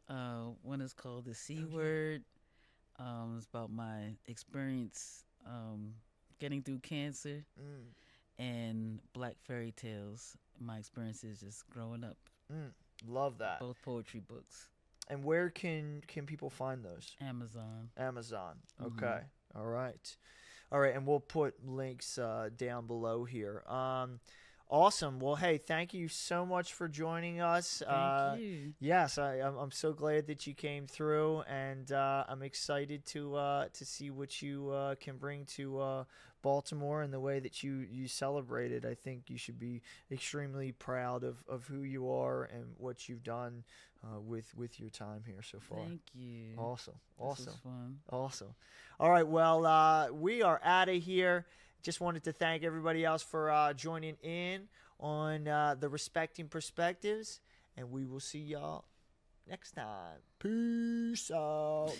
One is called The C Word. It's about my experience getting through cancer, and Black Fairy Tales. My experiences just growing up. Love that. Both poetry books. And where can people find those? Amazon. Amazon. Okay. All right. All right, and we'll put links down below here. Awesome. Well, hey, thank you so much for joining us. Thank you. Yes, I'm so glad that you came through, and I'm excited to see what you can bring to Baltimore and the way that you celebrated. I think you should be extremely proud of who you are and what you've done with your time here so far. Thank you. Awesome. This was fun. Awesome. All right, well, we are out of here. Just wanted to thank everybody else for joining in on the Respecting Perspectives, and we will see y'all next time. Peace out.